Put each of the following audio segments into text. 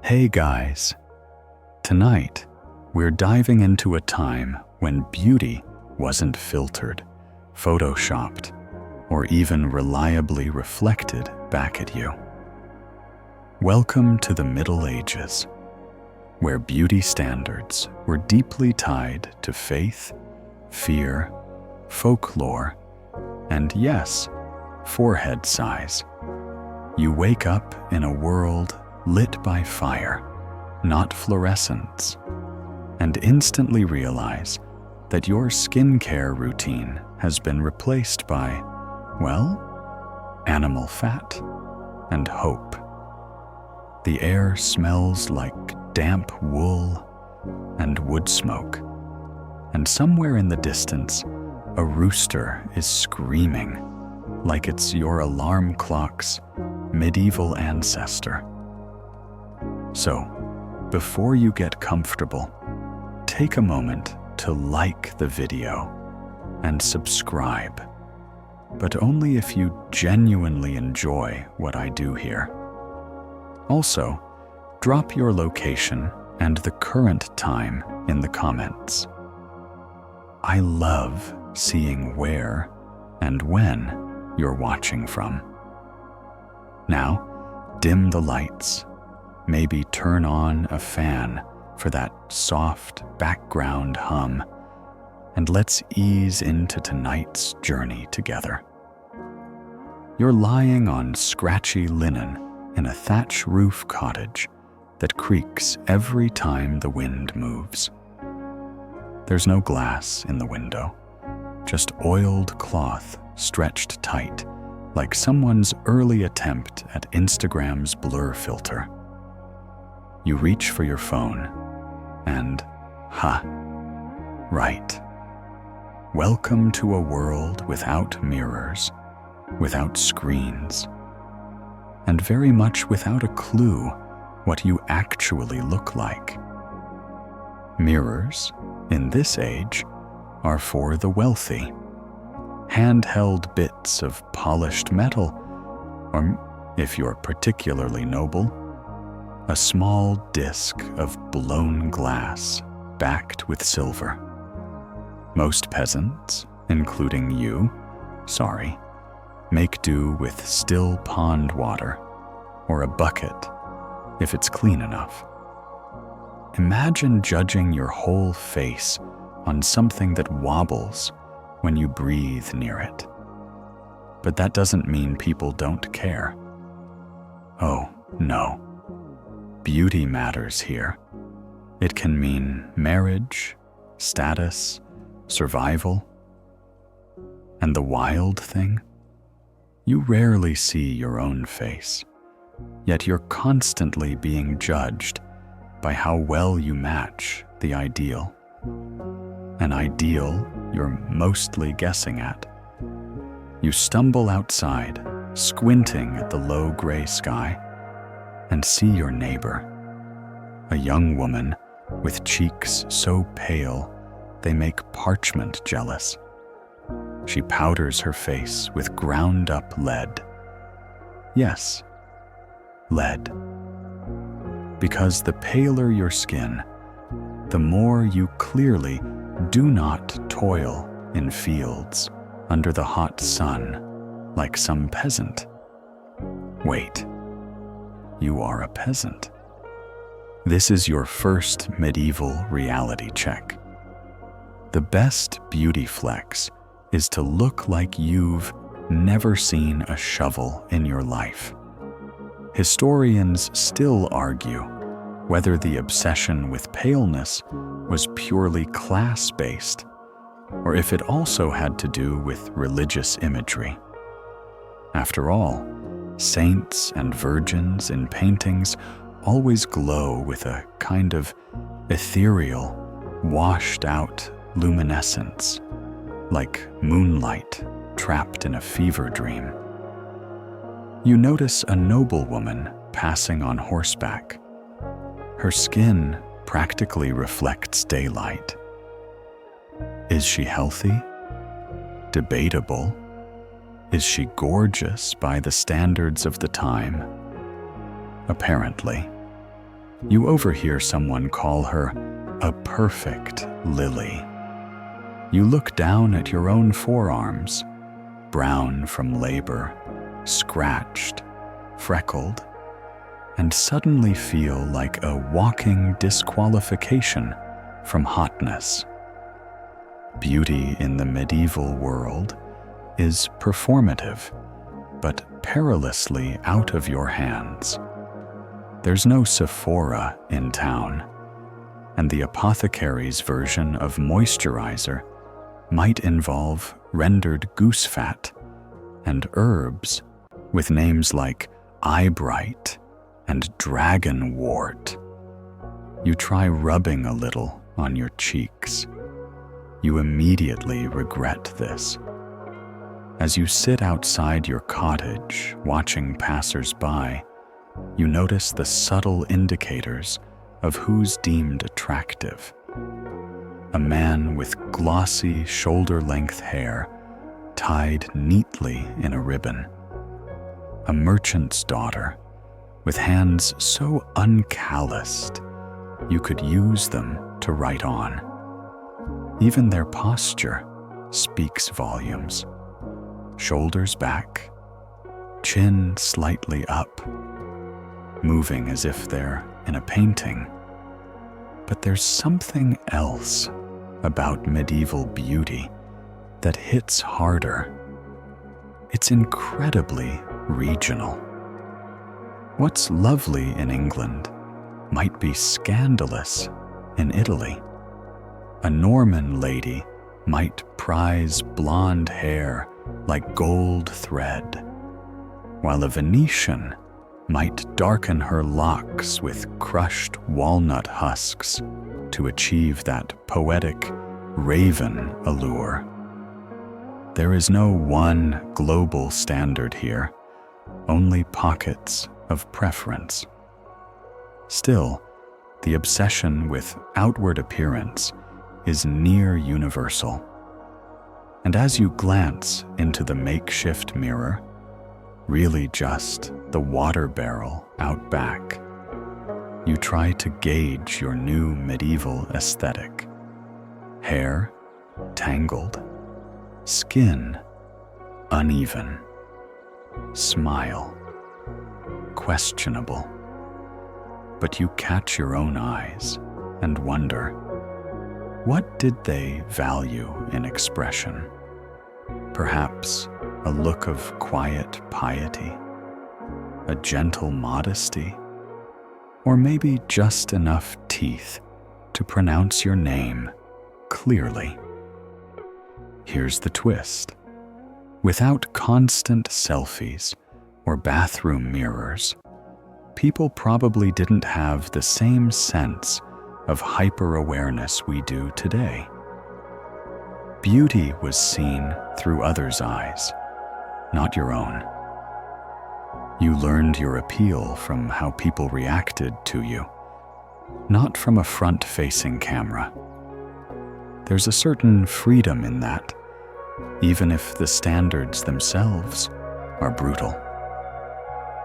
Hey guys, tonight we're diving into a time when beauty wasn't filtered, photoshopped, or even reliably reflected back at you. Welcome to the Middle Ages, where beauty standards were deeply tied to faith, fear, folklore, and yes, forehead size. You wake up in a world lit by fire, not fluorescence, and instantly realize that your skincare routine has been replaced by, well, animal fat and hope. The air smells like damp wool and wood smoke, and somewhere in the distance, a rooster is screaming like it's your alarm clock's medieval ancestor. So, before you get comfortable, take a moment to like the video and subscribe, but only if you genuinely enjoy what I do here. Also, drop your location and the current time in the comments. I love seeing where and when you're watching from. Now, dim the lights. Maybe turn on a fan for that soft background hum, and let's ease into tonight's journey together. You're lying on scratchy linen in a thatch roof cottage that creaks every time the wind moves. There's no glass in the window, just oiled cloth stretched tight, like someone's early attempt at Instagram's blur filter. You reach for your phone, and right. Welcome to a world without mirrors, without screens, and very much without a clue what you actually look like. Mirrors, in this age, are for the wealthy. Handheld bits of polished metal, or if you're particularly noble, a small disc of blown glass backed with silver. Most peasants, including you, make do with still pond water or a bucket if it's clean enough. Imagine judging your whole face on something that wobbles when you breathe near it. But that doesn't mean people don't care. Oh, no. Beauty matters here. It can mean marriage, status, survival. And the wild thing? You rarely see your own face, yet you're constantly being judged by how well you match the ideal. An ideal you're mostly guessing at. You stumble outside, squinting at the low gray sky, and see your neighbor, a young woman with cheeks so pale they make parchment jealous. She powders her face with ground-up lead. Yes, lead. Because the paler your skin, the more you clearly do not toil in fields under the hot sun like some peasant. Wait. You are a peasant. This is your first medieval reality check. The best beauty flex is to look like you've never seen a shovel in your life. Historians still argue whether the obsession with paleness was purely class-based, or if it also had to do with religious imagery. After all, saints and virgins in paintings always glow with a kind of ethereal, washed-out luminescence, like moonlight trapped in a fever dream. You notice a noblewoman passing on horseback. Her skin practically reflects daylight. Is she healthy? Debatable. Is she gorgeous by the standards of the time? Apparently. You overhear someone call her a perfect lily. You look down at your own forearms, brown from labor, scratched, freckled, and suddenly feel like a walking disqualification from hotness. Beauty in the medieval world is performative, but perilously out of your hands. There's no Sephora in town, and the apothecary's version of moisturizer might involve rendered goose fat and herbs with names like eyebright and dragonwort. You try rubbing a little on your cheeks. You immediately regret this. As you sit outside your cottage watching passers-by, you notice the subtle indicators of who's deemed attractive. A man with glossy shoulder-length hair tied neatly in a ribbon. A merchant's daughter with hands so uncalloused you could use them to write on. Even their posture speaks volumes. Shoulders back, chin slightly up, moving as if they're in a painting. But there's something else about medieval beauty that hits harder. It's incredibly regional. What's lovely in England might be scandalous in Italy. A Norman lady might prize blonde hair like gold thread, while a Venetian might darken her locks with crushed walnut husks to achieve that poetic raven allure. There is no one global standard here, only pockets of preference. Still, the obsession with outward appearance is near universal. And as you glance into the makeshift mirror, really just the water barrel out back, you try to gauge your new medieval aesthetic. Hair tangled, skin uneven, smile questionable. But you catch your own eyes and wonder, what did they value in expression? Perhaps a look of quiet piety, a gentle modesty, or maybe just enough teeth to pronounce your name clearly. Here's the twist. Without constant selfies or bathroom mirrors, people probably didn't have the same sense of hyper-awareness we do today. Beauty was seen through others' eyes, not your own. You learned your appeal from how people reacted to you, not from a front-facing camera. There's a certain freedom in that, even if the standards themselves are brutal.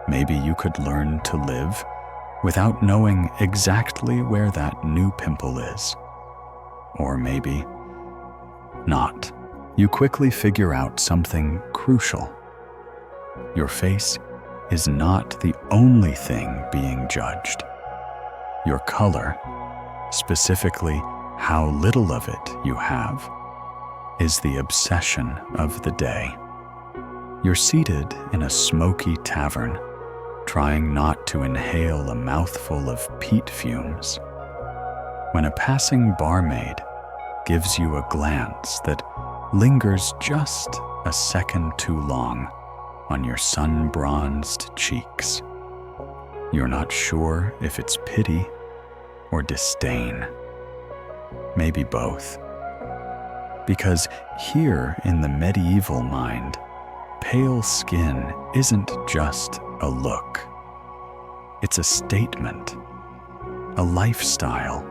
Maybe you could learn to live without knowing exactly where that new pimple is. Or maybe not. You quickly figure out something crucial. Your face is not the only thing being judged. Your color, specifically how little of it you have, is the obsession of the day. You're seated in a smoky tavern, trying not to inhale a mouthful of peat fumes, when a passing barmaid gives you a glance that lingers just a second too long on your sun-bronzed cheeks. You're not sure if it's pity or disdain. Maybe both. Because here in the medieval mind, pale skin isn't just a look. It's a statement, a lifestyle,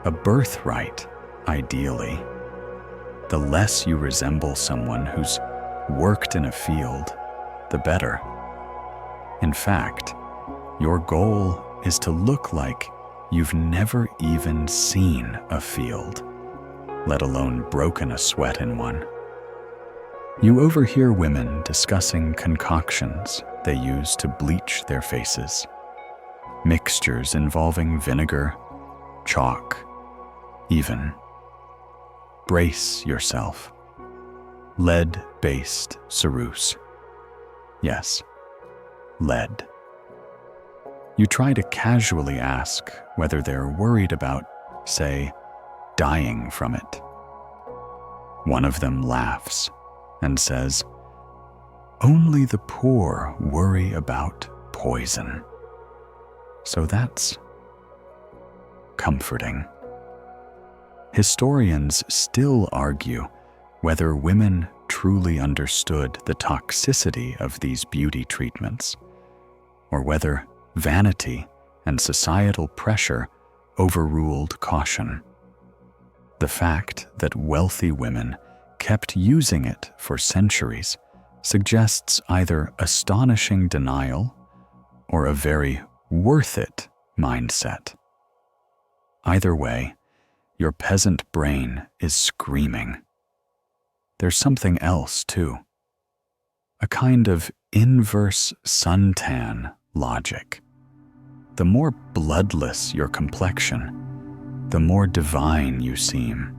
a birthright, ideally. The less you resemble someone who's worked in a field, the better. In fact, your goal is to look like you've never even seen a field, let alone broken a sweat in one. You overhear women discussing concoctions they use to bleach their faces, mixtures involving vinegar, chalk, even, brace yourself, lead-based ceruse. Yes, lead. You try to casually ask whether they're worried about, say, dying from it. One of them laughs and says, "Only the poor worry about poison." So that's comforting. Historians still argue whether women truly understood the toxicity of these beauty treatments, or whether vanity and societal pressure overruled caution. The fact that wealthy women kept using it for centuries suggests either astonishing denial or a very worth it mindset. Either way, your peasant brain is screaming. There's something else, too. A kind of inverse suntan logic. The more bloodless your complexion, the more divine you seem.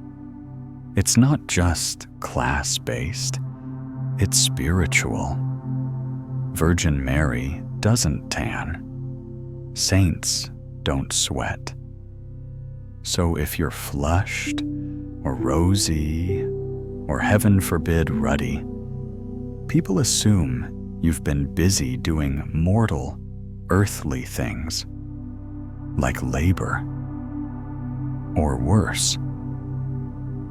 It's not just class-based, it's spiritual. Virgin Mary doesn't tan. Saints don't sweat. So if you're flushed, or rosy, or heaven forbid ruddy, people assume you've been busy doing mortal, earthly things, like labor, or worse,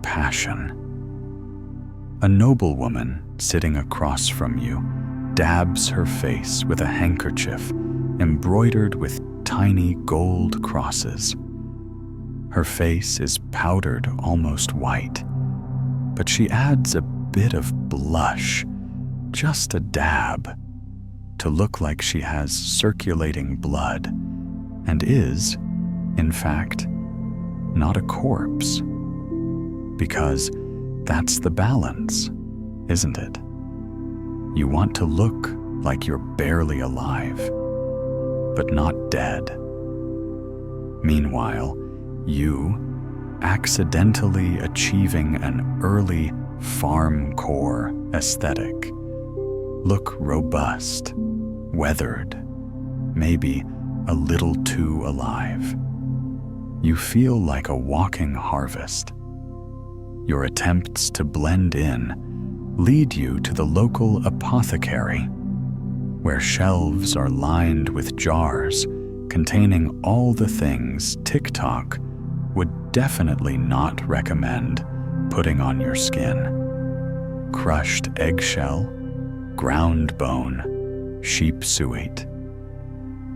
passion. A noblewoman sitting across from you dabs her face with a handkerchief embroidered with tiny gold crosses. Her face is powdered almost white, but she adds a bit of blush, just a dab, to look like she has circulating blood and is, in fact, not a corpse. Because that's the balance, isn't it? You want to look like you're barely alive, but not dead. Meanwhile, you, accidentally achieving an early farm-core aesthetic, look robust, weathered, maybe a little too alive. You feel like a walking harvest. Your attempts to blend in lead you to the local apothecary, where shelves are lined with jars containing all the things TikTok would definitely not recommend putting on your skin. Crushed eggshell, ground bone, sheep suet,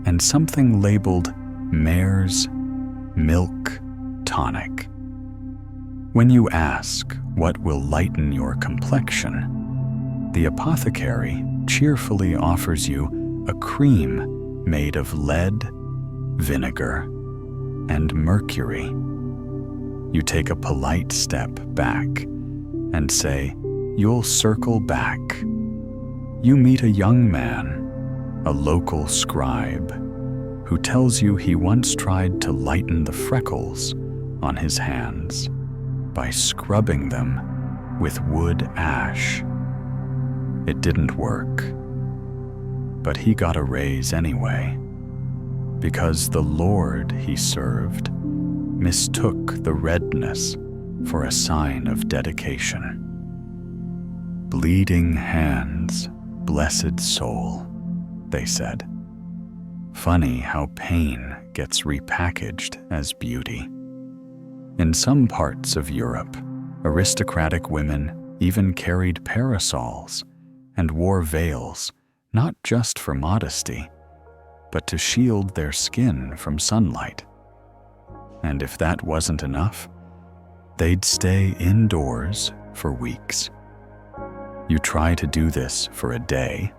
and something labeled Mare's Milk Tonic. When you ask what will lighten your complexion, the apothecary cheerfully offers you a cream made of lead, vinegar, and mercury. You take a polite step back and say, you'll circle back. You meet a young man, a local scribe, who tells you he once tried to lighten the freckles on his hands by scrubbing them with wood ash. It didn't work, but he got a raise anyway, because the Lord he served mistook the redness for a sign of dedication. Bleeding hands, blessed soul, they said. Funny how pain gets repackaged as beauty. In some parts of Europe, aristocratic women even carried parasols and wore veils, not just for modesty, but to shield their skin from sunlight. And if that wasn't enough, they'd stay indoors for weeks. You try to do this for a day,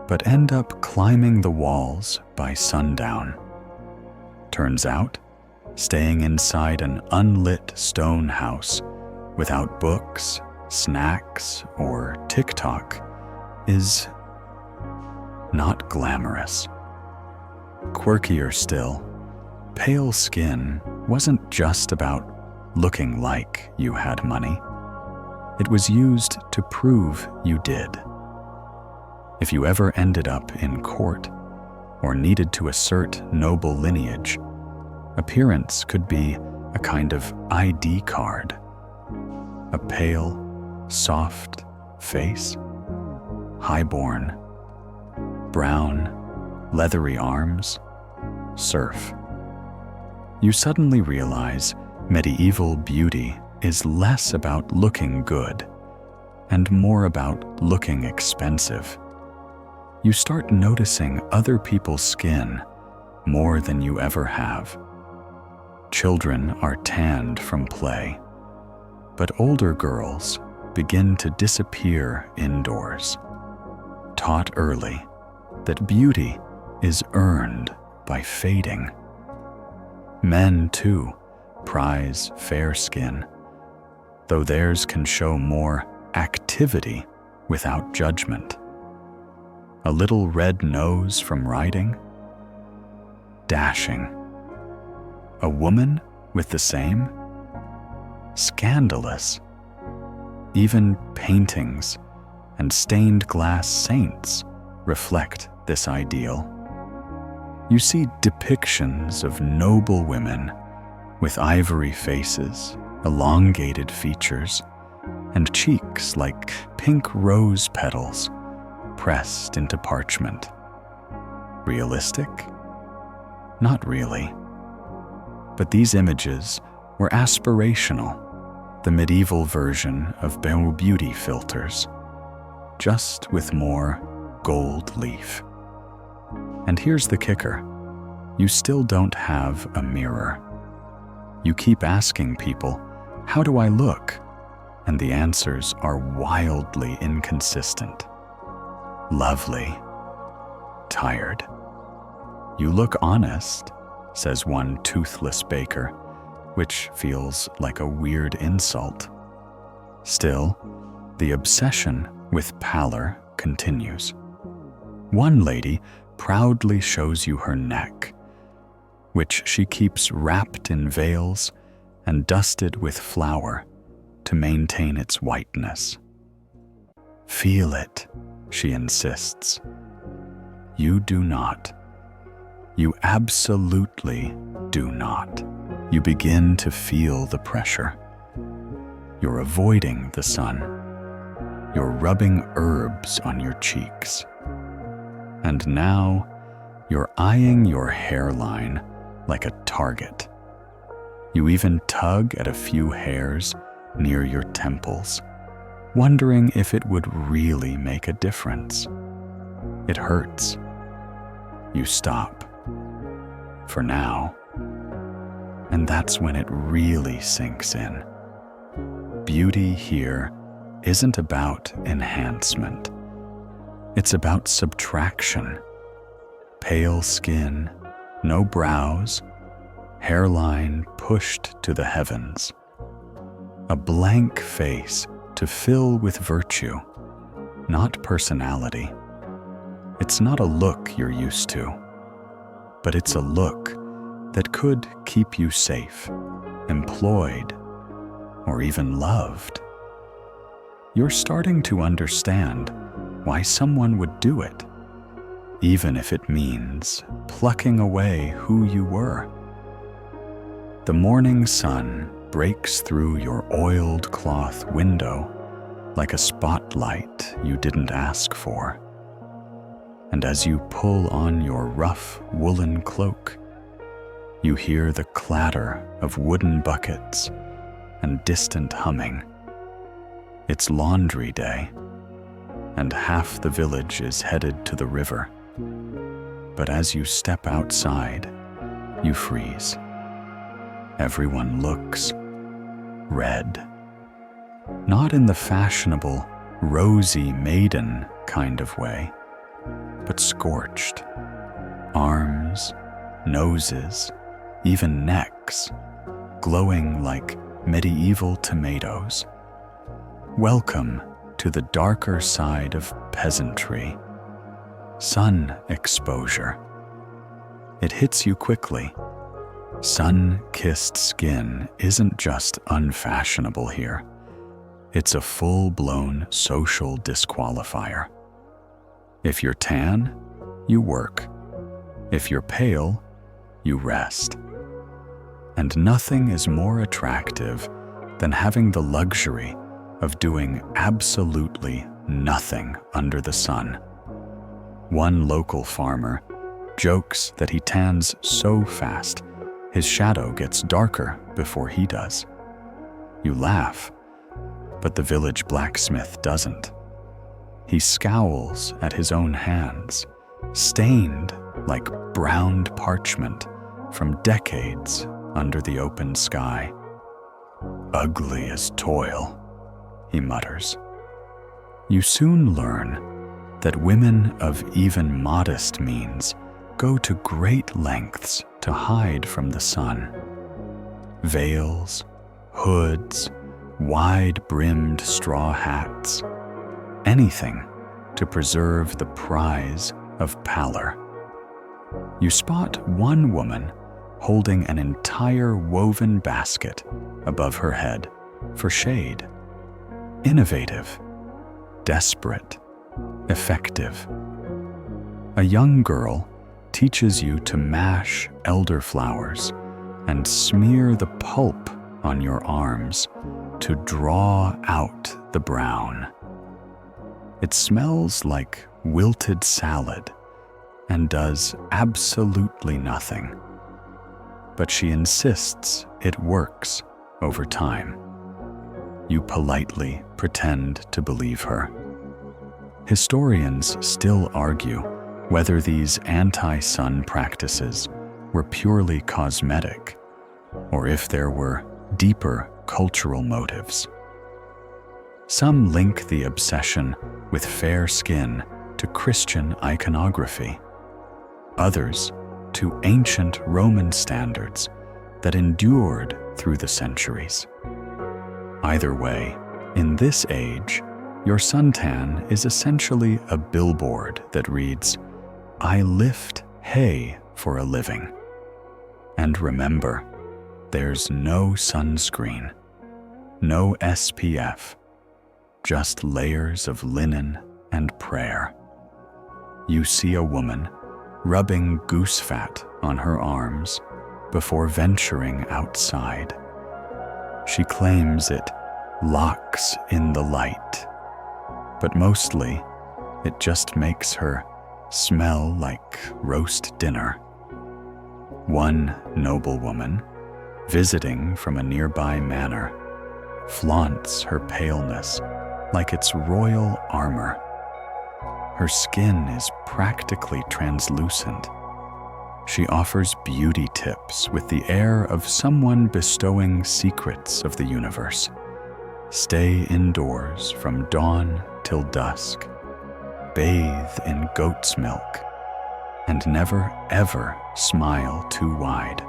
but end up climbing the walls by sundown, Turns out, staying inside an unlit stone house without books, snacks, or TikTok is not glamorous. Quirkier still, pale skin wasn't just about looking like you had money. It was used to prove you did. If you ever ended up in court or needed to assert noble lineage, appearance could be a kind of ID card. A pale, soft face, highborn, brown, leathery arms, serf. You suddenly realize medieval beauty is less about looking good and more about looking expensive. You start noticing other people's skin more than you ever have. Children are tanned from play, but older girls begin to disappear indoors, taught early that beauty is earned by fading. Men, too, prize fair skin, though theirs can show more activity without judgment. A little red nose from riding? Dashing. A woman with the same? Scandalous. Even paintings and stained glass saints reflect this ideal. You see depictions of noble women with ivory faces, elongated features, and cheeks like pink rose petals pressed into parchment. Realistic? Not really. But these images were aspirational, the medieval version of beauty filters, just with more gold leaf. And here's the kicker. You still don't have a mirror. You keep asking people, "How do I look?" And the answers are wildly inconsistent. Lovely. Tired. You look honest, says one toothless baker, which feels like a weird insult. Still, the obsession with pallor continues. One lady proudly shows you her neck, which she keeps wrapped in veils and dusted with flour to maintain its whiteness. Feel it, she insists. You do not. You absolutely do not. You begin to feel the pressure. You're avoiding the sun. You're rubbing herbs on your cheeks. And now, you're eyeing your hairline like a target. You even tug at a few hairs near your temples, wondering if it would really make a difference. It hurts. You stop. For now. And that's when it really sinks in. Beauty here isn't about enhancement. It's about subtraction. Pale skin, no brows, hairline pushed to the heavens. A blank face to fill with virtue, not personality. It's not a look you're used to, but it's a look that could keep you safe, employed, or even loved. You're starting to understand why someone would do it, even if it means plucking away who you were. The morning sun breaks through your oiled cloth window like a spotlight you didn't ask for. And as you pull on your rough woolen cloak, you hear the clatter of wooden buckets and distant humming. It's laundry day, and half the village is headed to the river. But as you step outside, you freeze. Everyone looks red. Not in the fashionable, rosy maiden kind of way, but scorched. Arms, noses, even necks, glowing like medieval tomatoes. Welcome to the darker side of peasantry. Sun exposure. It hits you quickly. Sun-kissed skin isn't just unfashionable here. It's a full-blown social disqualifier. If you're tan, you work. If you're pale, you rest. And nothing is more attractive than having the luxury of doing absolutely nothing under the sun. One local farmer jokes that he tans so fast his shadow gets darker before he does. You laugh, but the village blacksmith doesn't. He scowls at his own hands, stained like browned parchment from decades under the open sky. Ugly as toil, he mutters. You soon learn that women of even modest means go to great lengths to hide from the sun. Veils, hoods, wide-brimmed straw hats, anything to preserve the prize of pallor. You spot one woman holding an entire woven basket above her head for shade. Innovative, desperate, effective. A young girl teaches you to mash elderflowers and smear the pulp on your arms to draw out the brown. It smells like wilted salad and does absolutely nothing. But she insists it works over time. You politely pretend to believe her. Historians still argue whether these anti-sun practices were purely cosmetic or if there were deeper cultural motives. Some link the obsession with fair skin to Christian iconography, others to ancient Roman standards that endured through the centuries. Either way, in this age, your suntan is essentially a billboard that reads, "I lift hay for a living." And remember, there's no sunscreen, no SPF, just layers of linen and prayer. You see a woman rubbing goose fat on her arms before venturing outside. She claims it locks in the light, but mostly it just makes her smell like roast dinner. One noblewoman, visiting from a nearby manor, flaunts her paleness like it's royal armor. Her skin is practically translucent. She offers beauty tips with the air of someone bestowing secrets of the universe. Stay indoors from dawn till dusk. Bathe in goat's milk. And never, ever smile too wide.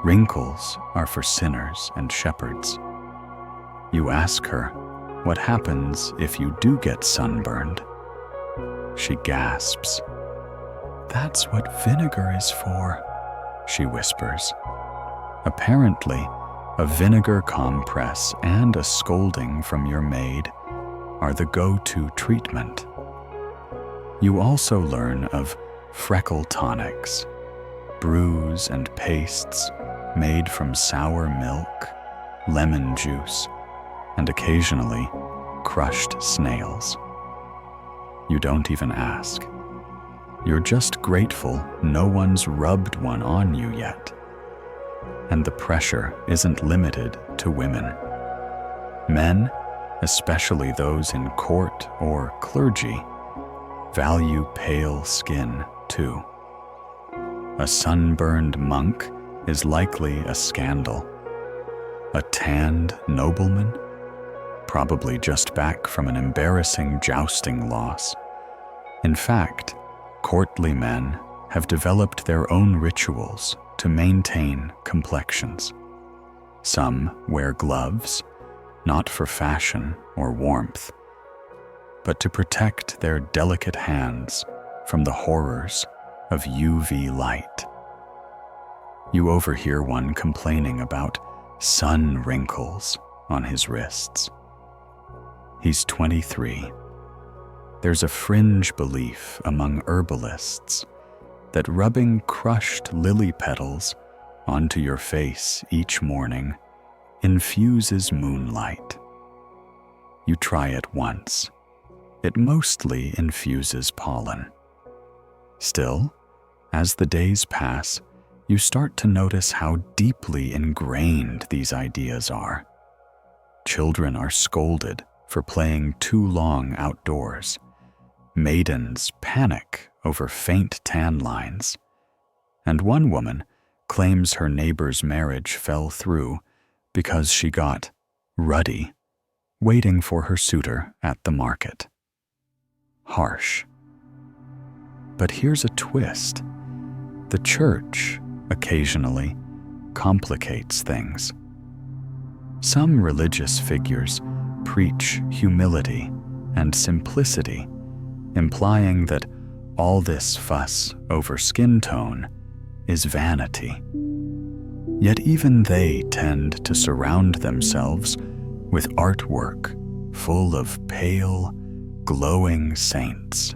Wrinkles are for sinners and shepherds. You ask her, what happens if you do get sunburned? She gasps. "That's what vinegar is for," she whispers. Apparently, a vinegar compress and a scolding from your maid are the go-to treatment. You also learn of freckle tonics, brews and pastes made from sour milk, lemon juice, and occasionally crushed snails. You don't even ask. You're just grateful no one's rubbed one on you yet. And the pressure isn't limited to women. Men, especially those in court or clergy, value pale skin too. A sunburned monk is likely a scandal. A tanned nobleman, probably just back from an embarrassing jousting loss. In fact, courtly men have developed their own rituals to maintain complexions. Some wear gloves, not for fashion or warmth, but to protect their delicate hands from the horrors of UV light. You overhear one complaining about sun wrinkles on his wrists. He's 23. There's a fringe belief among herbalists that rubbing crushed lily petals onto your face each morning infuses moonlight. You try it once. It mostly infuses pollen. Still, as the days pass, you start to notice how deeply ingrained these ideas are. Children are scolded for playing too long outdoors. Maidens panic over faint tan lines. And one woman claims her neighbor's marriage fell through because she got ruddy waiting for her suitor at the market. Harsh. But here's a twist. The church occasionally complicates things. Some religious figures preach humility and simplicity, implying that all this fuss over skin tone is vanity. Yet even they tend to surround themselves with artwork full of pale, glowing saints.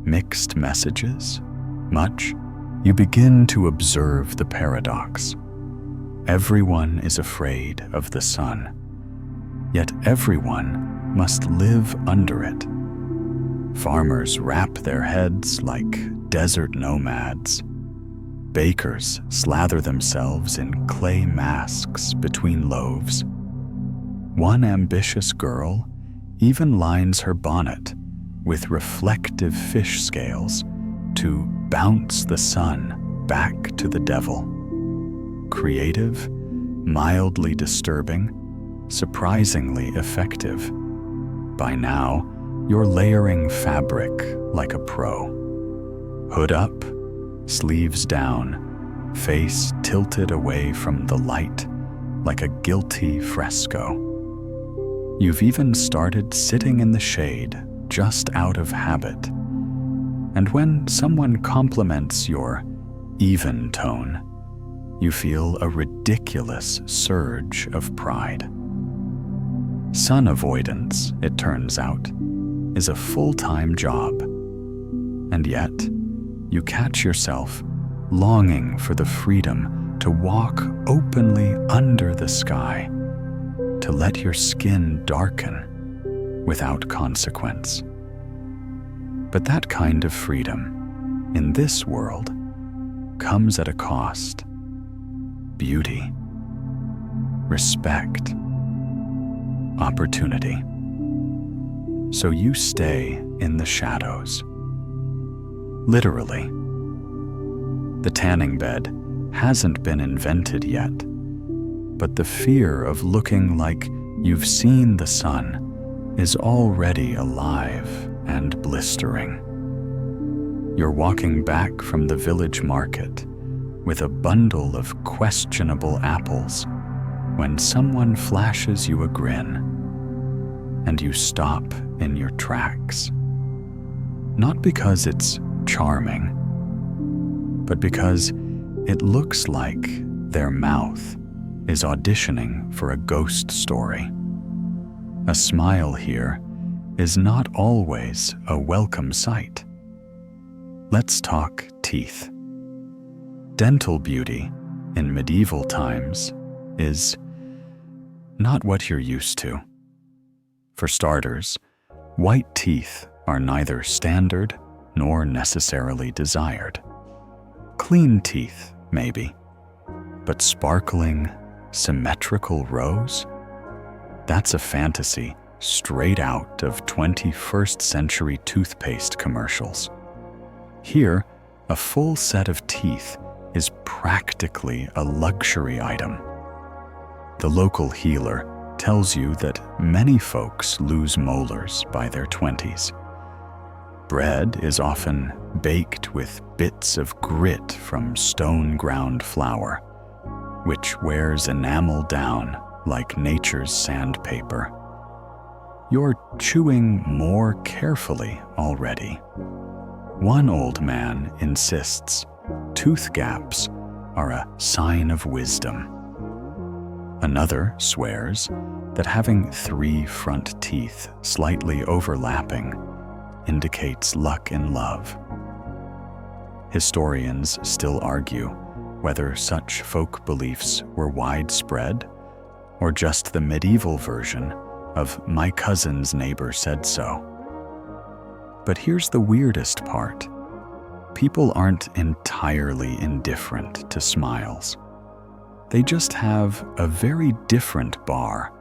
Mixed messages? Much? You begin to observe the paradox. Everyone is afraid of the sun, yet everyone must live under it. Farmers wrap their heads like desert nomads. Bakers slather themselves in clay masks between loaves. One ambitious girl even lines her bonnet with reflective fish scales to bounce the sun back to the devil. Creative, mildly disturbing, surprisingly effective. By now, you're layering fabric like a pro. Hood up, sleeves down, face tilted away from the light like a guilty fresco. You've even started sitting in the shade just out of habit. And when someone compliments your even tone, you feel a ridiculous surge of pride. Sun avoidance, it turns out, is a full-time job. And yet, you catch yourself longing for the freedom to walk openly under the sky, to let your skin darken without consequence. But that kind of freedom, in this world, comes at a cost. Beauty, respect, opportunity. So you stay in the shadows. Literally. The tanning bed hasn't been invented yet, but the fear of looking like you've seen the sun is already alive and blistering. You're walking back from the village market with a bundle of questionable apples when someone flashes you a grin, and you stop in your tracks. Not because it's charming, but because it looks like their mouth is auditioning for a ghost story. A smile here is not always a welcome sight. Let's talk teeth. Dental beauty in medieval times is not what you're used to. For starters, white teeth are neither standard nor necessarily desired. Clean teeth, maybe, but sparkling, symmetrical rows? That's a fantasy straight out of 21st century toothpaste commercials. Here, a full set of teeth is practically a luxury item. The local healer tells you that many folks lose molars by their 20s. Bread is often baked with bits of grit from stone-ground flour, which wears enamel down like nature's sandpaper. You're chewing more carefully already. One old man insists tooth gaps are a sign of wisdom. Another swears that having 3 front teeth slightly overlapping indicates luck in love. Historians still argue whether such folk beliefs were widespread or just the medieval version of "my cousin's neighbor said so." But here's the weirdest part. People aren't entirely indifferent to smiles. They just have a very different bar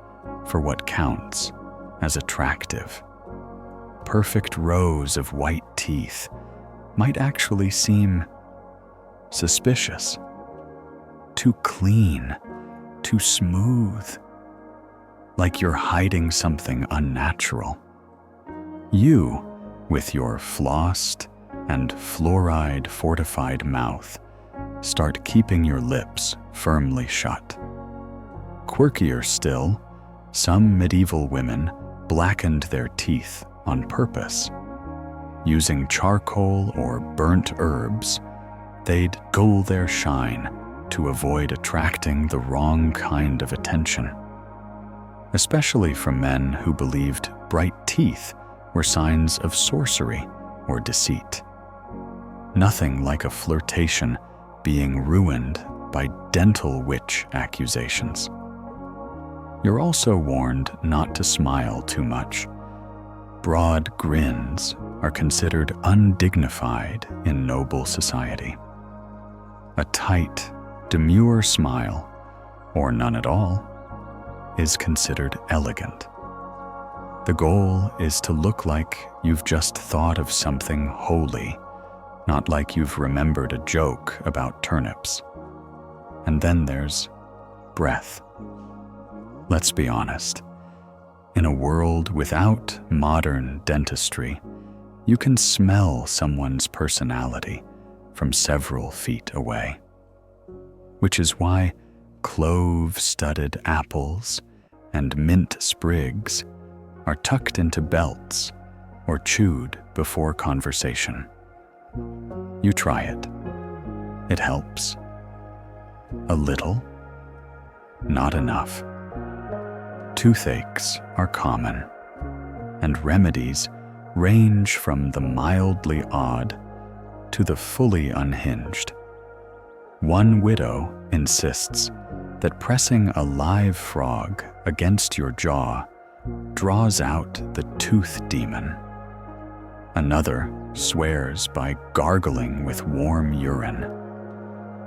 for what counts as attractive. Perfect rows of white teeth might actually seem suspicious. Too clean, too smooth, like you're hiding something unnatural. You, with your flossed and fluoride-fortified mouth, start keeping your lips firmly shut. Quirkier still, some medieval women blackened their teeth on purpose. Using charcoal or burnt herbs, they'd dull their shine to avoid attracting the wrong kind of attention, especially from men who believed bright teeth were signs of sorcery or deceit. Nothing like a flirtation being ruined by dental witch accusations. You're also warned not to smile too much. Broad grins are considered undignified in noble society. A tight, demure smile, or none at all, is considered elegant. The goal is to look like you've just thought of something holy, not like you've remembered a joke about turnips. And then there's breath. Let's be honest. In a world without modern dentistry, you can smell someone's personality from several feet away. Which is why clove-studded apples and mint sprigs are tucked into belts or chewed before conversation. You try it. It helps. A little. Not enough. Toothaches are common, and remedies range from the mildly odd to the fully unhinged. One widow insists that pressing a live frog against your jaw draws out the tooth demon. Another swears by gargling with warm urine.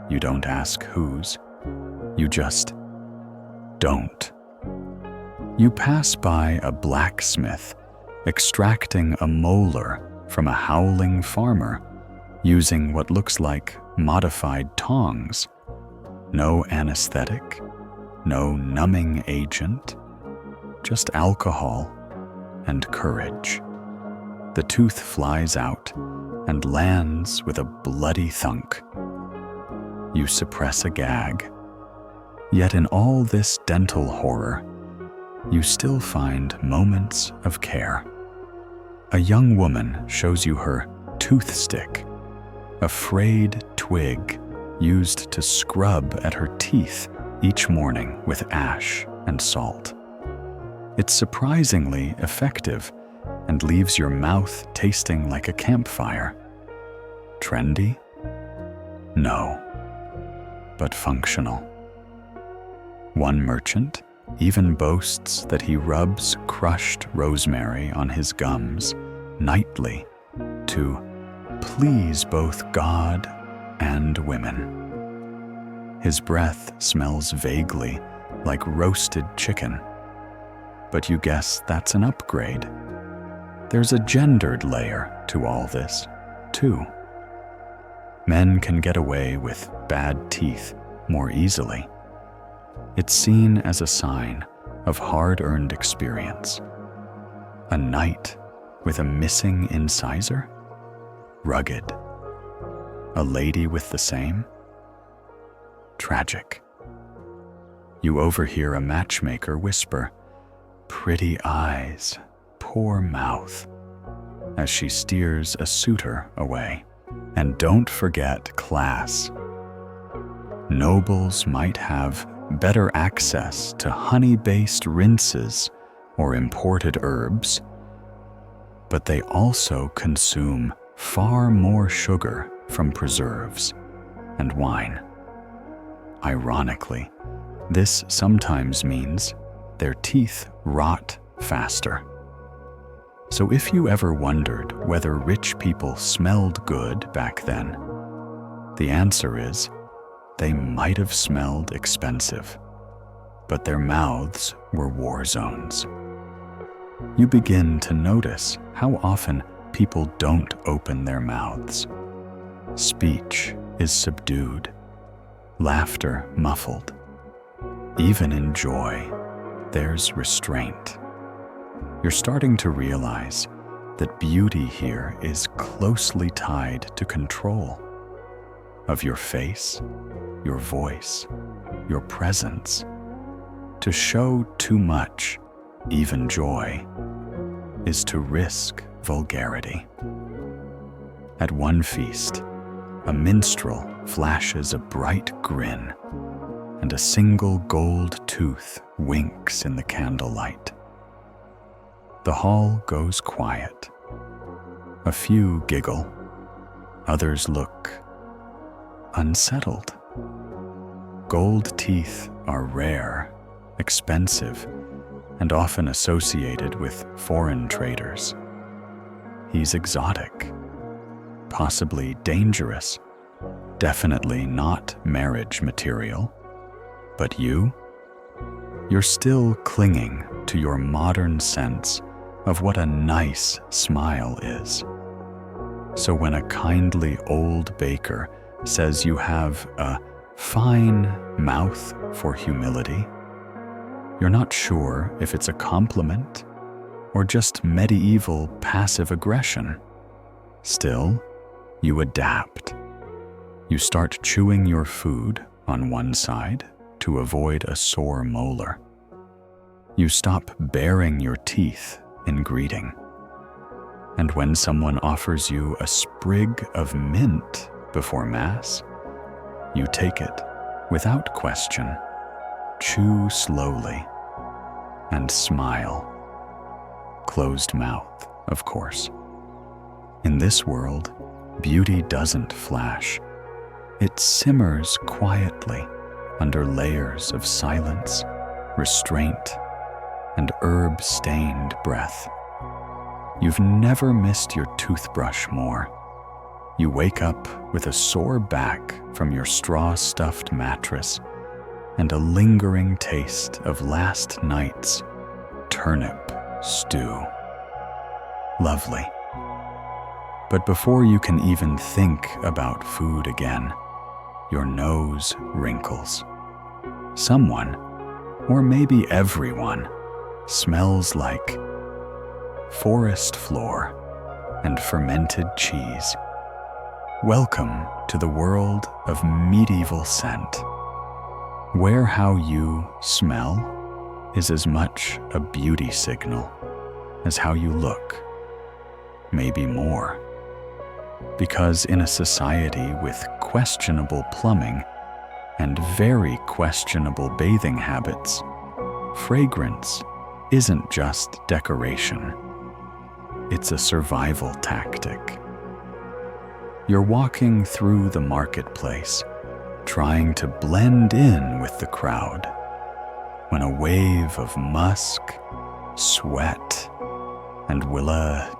You don't ask whose, you just don't. You pass by a blacksmith extracting a molar from a howling farmer using what looks like modified tongs. No anesthetic, no numbing agent, just alcohol and courage. The tooth flies out and lands with a bloody thunk. You suppress a gag. Yet in all this dental horror, you still find moments of care. A young woman shows you her tooth stick, a frayed twig used to scrub at her teeth each morning with ash and salt. It's surprisingly effective and leaves your mouth tasting like a campfire. Trendy? No, but functional. One merchant even boasts that he rubs crushed rosemary on his gums nightly to please both God and women. His breath smells vaguely like roasted chicken, but you guess that's an upgrade. There's a gendered layer to all this, too. Men can get away with bad teeth more easily. It's seen as a sign of hard-earned experience. A knight with a missing incisor? rugged. A lady with the same? Tragic. You overhear a matchmaker whisper, "Pretty eyes, poor mouth," as she steers a suitor away. And don't forget class. Nobles might have better access to honey-based rinses or imported herbs, but they also consume far more sugar from preserves and wine. Ironically, this sometimes means their teeth rot faster. So if you ever wondered whether rich people smelled good back then, the answer is they might have smelled expensive, but their mouths were war zones. You begin to notice how often people don't open their mouths. Speech is subdued, laughter muffled. Even in joy, there's restraint. You're starting to realize that beauty here is closely tied to control of your face, your voice, your presence. To show too much, even joy, is to risk vulgarity. At one feast, a minstrel flashes a bright grin, and a single gold tooth winks in the candlelight. The hall goes quiet. A few giggle, others look unsettled. Gold teeth are rare, expensive, and often associated with foreign traders. He's exotic, possibly dangerous, definitely not marriage material. But you're still clinging to your modern sense of what a nice smile is. So when a kindly old baker says you have a fine mouth for humility, you're not sure if it's a compliment or just medieval passive aggression. Still, you adapt. You start chewing your food on one side to avoid a sore molar. You stop baring your teeth in greeting. And when someone offers you a sprig of mint before Mass, you take it without question, chew slowly, and smile. Closed mouth, of course. In this world, beauty doesn't flash. It simmers quietly under layers of silence, restraint, and herb-stained breath. You've never missed your toothbrush more. You wake up with a sore back from your straw-stuffed mattress and a lingering taste of last night's turnip stew. Lovely. But before you can even think about food again, your nose wrinkles. Someone, or maybe everyone, smells like forest floor and fermented cheese. Welcome to the world of medieval scent, where how you smell is as much a beauty signal as how you look, maybe more. Because in a society with questionable plumbing and very questionable bathing habits, fragrance isn't just decoration. It's a survival tactic. You're walking through the marketplace, trying to blend in with the crowd, when a wave of musk, sweat, and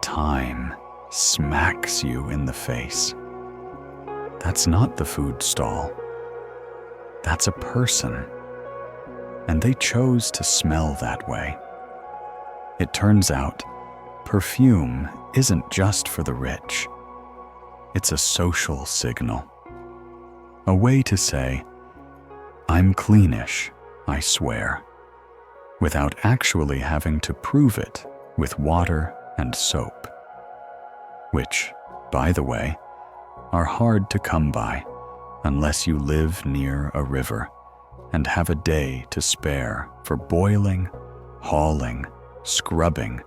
thyme smacks you in the face. That's not the food stall. That's a person. And they chose to smell that way. It turns out, perfume isn't just for the rich. It's a social signal. A way to say, I'm cleanish, I swear, without actually having to prove it with water and soap. Which, by the way, are hard to come by unless you live near a river and have a day to spare for boiling, hauling, scrubbing,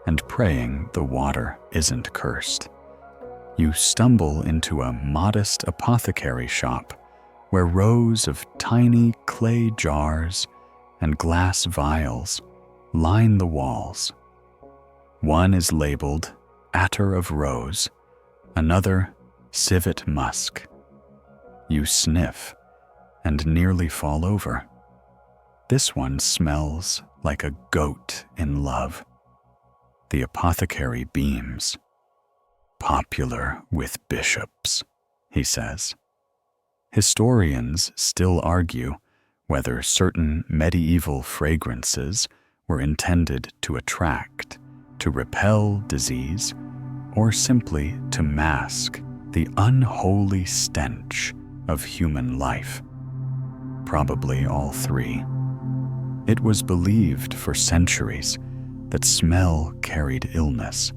and praying the water isn't cursed. You stumble into a modest apothecary shop where rows of tiny clay jars and glass vials line the walls. One is labeled attar of rose, another civet musk. You sniff and nearly fall over. This one smells like a goat in love. The apothecary beams. Popular with bishops, he says. Historians still argue whether certain medieval fragrances were intended to attract, to repel disease, or simply to mask the unholy stench of human life. Probably all three. It was believed for centuries that smell carried illness,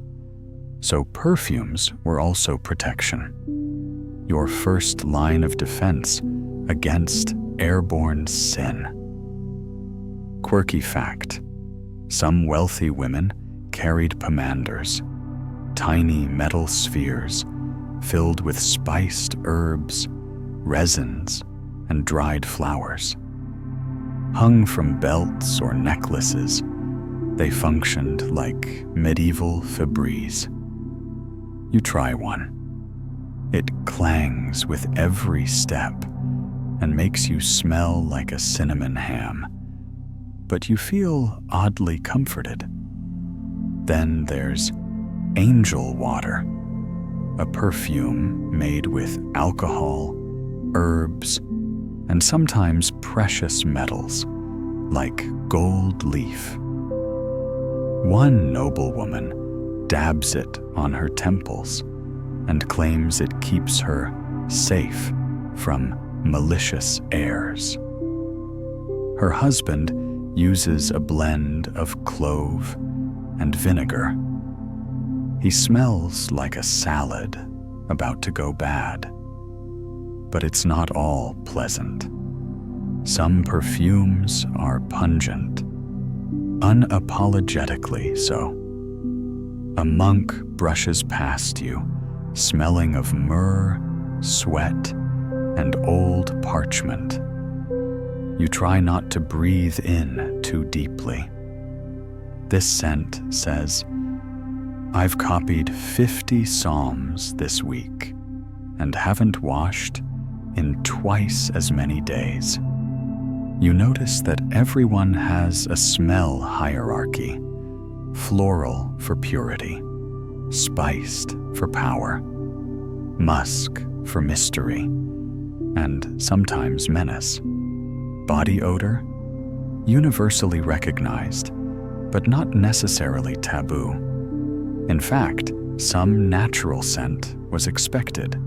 so perfumes were also protection. Your first line of defense against airborne sin. Quirky fact: some wealthy women carried pomanders, tiny metal spheres filled with spiced herbs, resins, and dried flowers. Hung from belts or necklaces, they functioned like medieval Febreze. You try one. It clangs with every step and makes you smell like a cinnamon ham, but you feel oddly comforted. Then there's angel water, a perfume made with alcohol, herbs, and sometimes precious metals like gold leaf. One noblewoman dabs it on her temples and claims it keeps her safe from malicious airs. Her husband uses a blend of clove and vinegar. He smells like a salad about to go bad. But it's not all pleasant. Some perfumes are pungent, unapologetically so. A monk brushes past you, smelling of myrrh, sweat, and old parchment. You try not to breathe in too deeply. This scent says, "I've copied 50 psalms this week and haven't washed in twice as many days." You notice that everyone has a smell hierarchy: floral for purity, spiced for power, musk for mystery, and sometimes menace. Body odor, universally recognized, but not necessarily taboo. In fact, some natural scent was expected.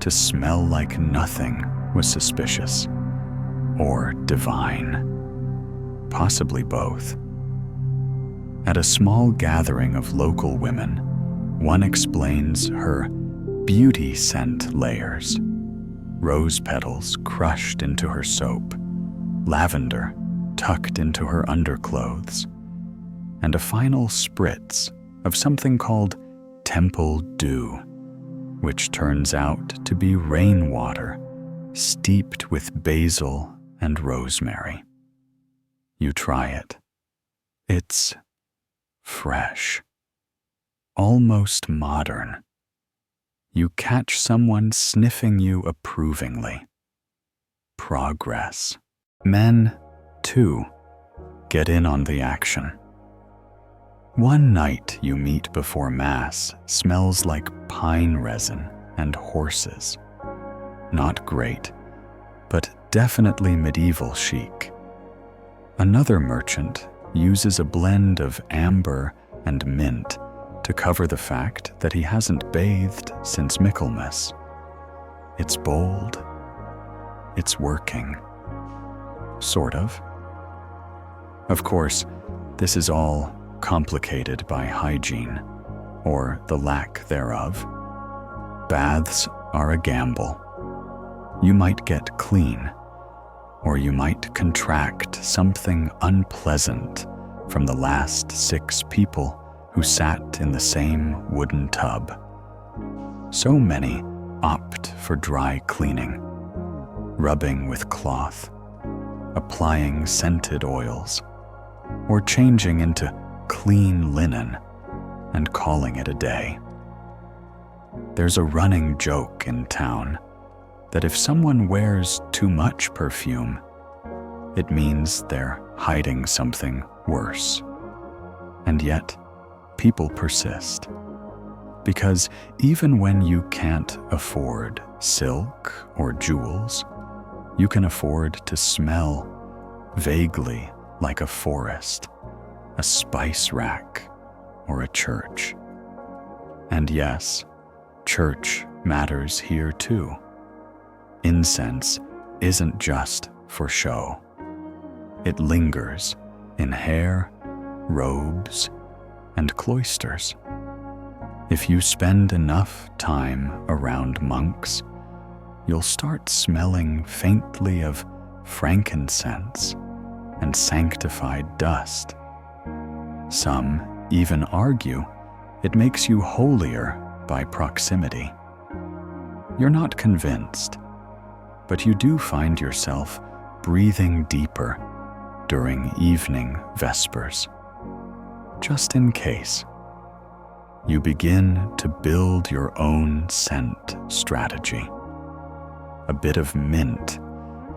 To smell like nothing was suspicious, or divine, possibly both. At a small gathering of local women, one explains her beauty scent layers: rose petals crushed into her soap, lavender tucked into her underclothes, and a final spritz of something called temple dew, which turns out to be rainwater steeped with basil and rosemary. You try it. It's fresh, almost modern. You catch someone sniffing you approvingly. Progress. Men, too, get in on the action. One night you meet before Mass smells like pine resin and horses. Not great, but definitely medieval chic. Another merchant uses a blend of amber and mint to cover the fact that he hasn't bathed since Michaelmas. It's bold. It's working. Sort of. Of course, this is all complicated by hygiene, or the lack thereof, Baths are a gamble. You might get clean, or you might contract something unpleasant from the last 6 people who sat in the same wooden tub. So many opt for dry cleaning, rubbing with cloth, applying scented oils, or changing into clean linen and calling it a day. There's a running joke in town that if someone wears too much perfume, it means they're hiding something worse. And yet, people persist. Because even when you can't afford silk or jewels, you can afford to smell vaguely like a forest, a spice rack, or a church. And yes, church matters here too. Incense isn't just for show. It lingers in hair, robes, and cloisters. If you spend enough time around monks, you'll start smelling faintly of frankincense and sanctified dust. Some even argue it makes you holier by proximity. You're not convinced, but you do find yourself breathing deeper during evening vespers. Just in case, you begin to build your own scent strategy. A bit of mint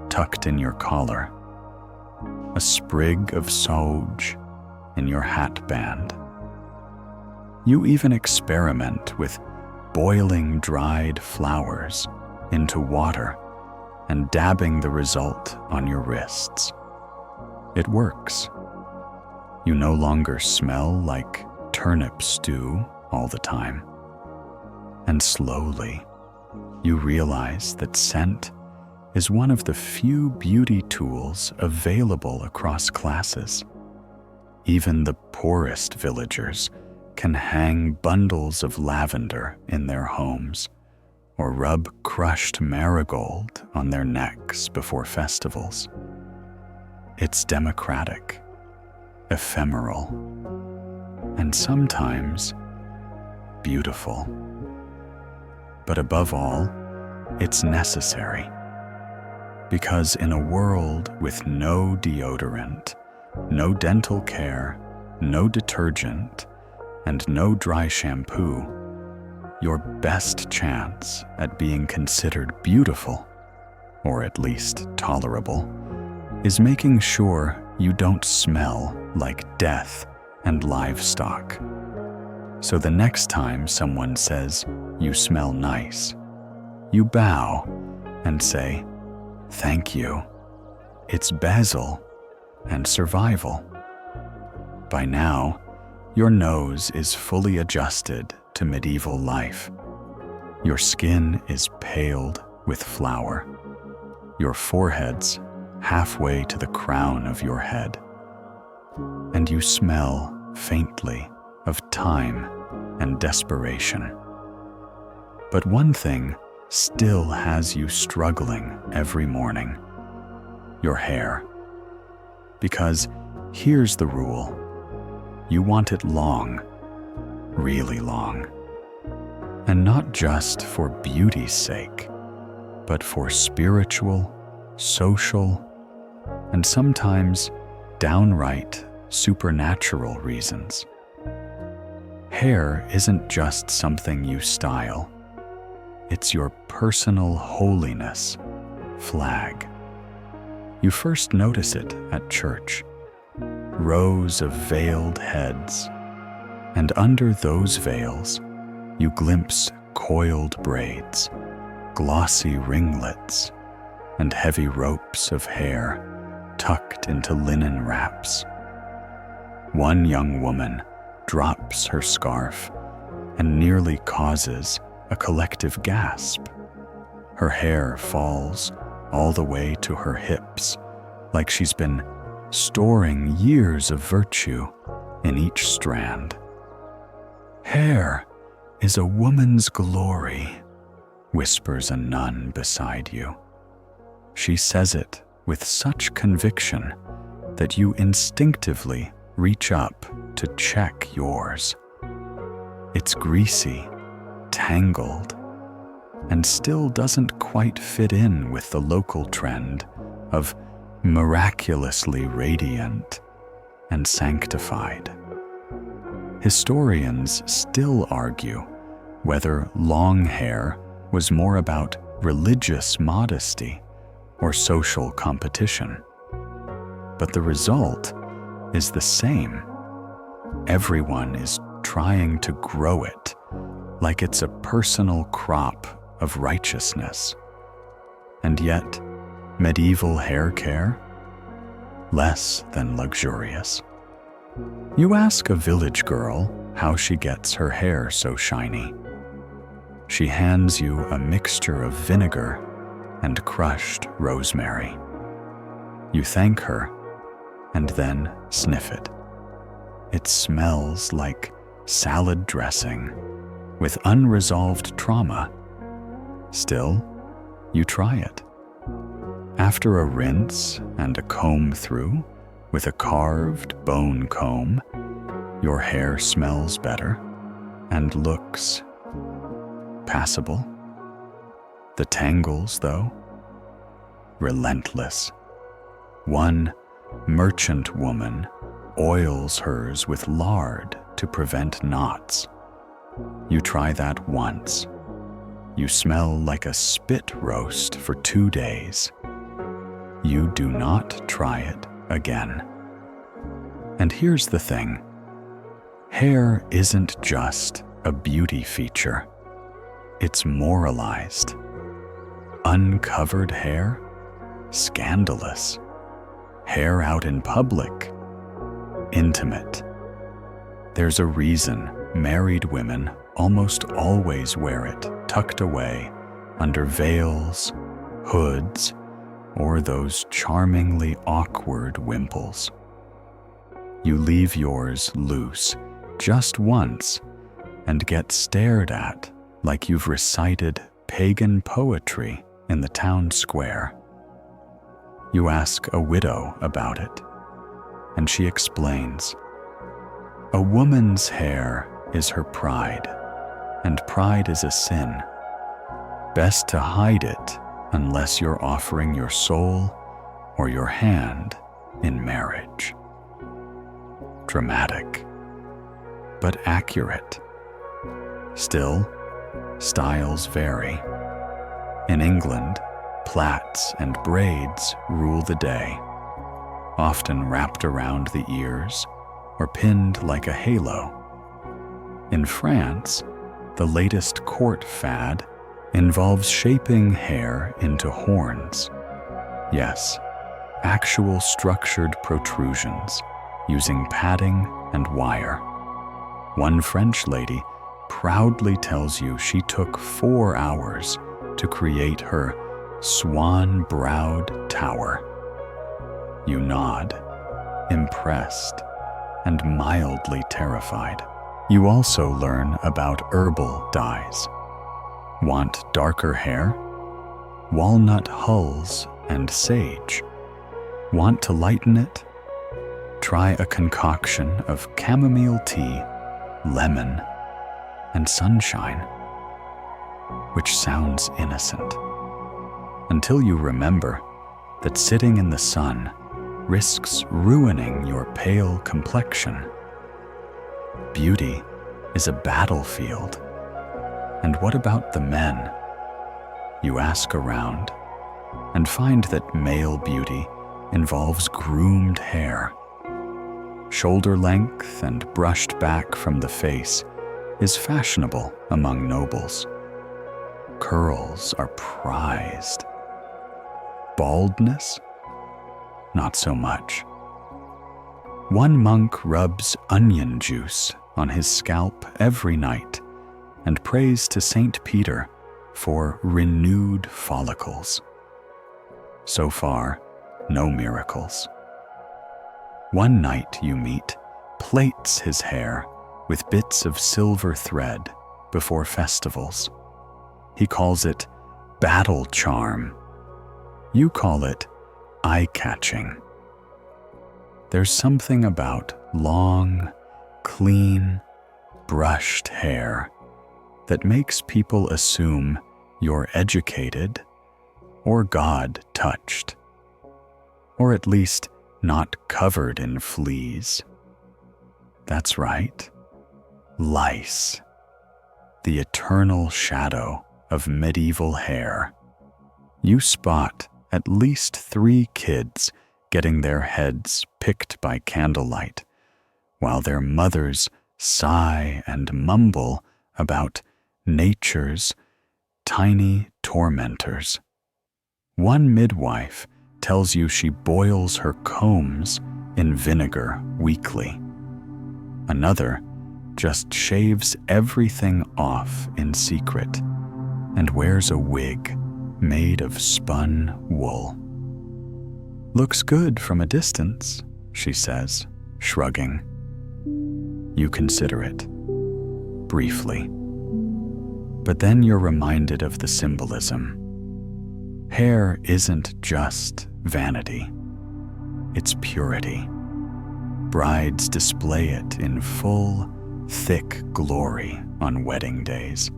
tucked in your collar, a sprig of sage in your hat band. You even experiment with boiling dried flowers into water and dabbing the result on your wrists. It works. You no longer smell like turnip stew all the time. And slowly, you realize that scent is one of the few beauty tools available across classes. Even the poorest villagers can hang bundles of lavender in their homes or rub crushed marigold on their necks before festivals. It's democratic, ephemeral, and sometimes beautiful. But above all, it's necessary. Because in a world with no deodorant, no dental care, no detergent, and no dry shampoo, your best chance at being considered beautiful, or at least tolerable, is making sure you don't smell like death and livestock. So the next time someone says, "You smell nice," you bow and say, "Thank you. It's basil and survival." By now, your nose is fully adjusted to medieval life. Your skin is paled with flour. Your forehead's halfway to the crown of your head. And you smell faintly of time and desperation. But one thing still has you struggling every morning: your hair. Because here's the rule: you want it long, really long. And not just for beauty's sake, but for spiritual, social, and sometimes downright supernatural reasons. Hair isn't just something you style. It's your personal holiness flag. You first notice it at church. Rows of veiled heads, and under those veils, you glimpse coiled braids, glossy ringlets, and heavy ropes of hair tucked into linen wraps. One young woman drops her scarf and nearly causes a collective gasp. Her hair falls all the way to her hips, like she's been storing years of virtue in each strand. Hair is a woman's glory whispers a nun beside you. She says it with such conviction that you instinctively reach up to check yours. It's greasy, tangled, and still doesn't quite fit in with the local trend of miraculously radiant and sanctified. Historians still argue whether long hair was more about religious modesty or social competition. But the result is the same. Everyone is trying to grow it like it's a personal crop of righteousness. And yet, medieval hair care? Less than luxurious. You ask a village girl how she gets her hair so shiny. She hands you a mixture of vinegar and crushed rosemary. You thank her and then sniff it. It smells like salad dressing with unresolved trauma. Still, you try it. After a rinse and a comb through with a carved bone comb, your hair smells better and looks passable. The tangles, though, relentless. One merchant woman oils hers with lard to prevent knots. You try that once. You smell like a spit roast for 2 days. You do not try it again. And here's the thing. Hair isn't just a beauty feature. It's moralized. Uncovered hair? Scandalous. Hair out in public? Intimate. There's a reason married women almost always wear it tucked away under veils, hoods, or those charmingly awkward wimples. You leave yours loose just once and get stared at like you've recited pagan poetry in the town square. You ask a widow about it, and she explains, "A woman's hair is her pride, and pride is a sin. Best to hide it unless you're offering your soul or your hand in marriage." Dramatic, but accurate. Still, styles vary. In England, plaits and braids rule the day, often wrapped around the ears or pinned like a halo. In France, the latest court fad involves shaping hair into horns. Yes, actual structured protrusions using padding and wire. One French lady proudly tells you she took 4 hours to create her swan-browed tower. You nod, impressed and mildly terrified. You also learn about herbal dyes. Want darker hair? Walnut hulls and sage. Want to lighten it? Try a concoction of chamomile tea, lemon, and sunshine, which sounds innocent, until you remember that sitting in the sun risks ruining your pale complexion. Beauty is a battlefield. And what about the men? You ask around and find that male beauty involves groomed hair. Shoulder length and brushed back from the face is fashionable among nobles. Curls are prized. Baldness? Not so much. One monk rubs onion juice on his scalp every night and prays to Saint Peter for renewed follicles. So far, no miracles. One knight you meet plaits his hair with bits of silver thread before festivals. He calls it battle charm. You call it eye-catching. There's something about long, clean, brushed hair that makes people assume you're educated or God-touched, or at least not covered in fleas. That's right, lice, the eternal shadow of medieval hair. You spot at least 3 kids getting their heads picked by candlelight, while their mothers sigh and mumble about nature's tiny tormentors. One midwife tells you she boils her combs in vinegar weekly. Another just shaves everything off in secret and wears a wig made of spun wool. "Looks good from a distance," she says, shrugging. You consider it, briefly. But then you're reminded of the symbolism. Hair isn't just vanity, it's purity. Brides display it in full, thick glory on wedding days,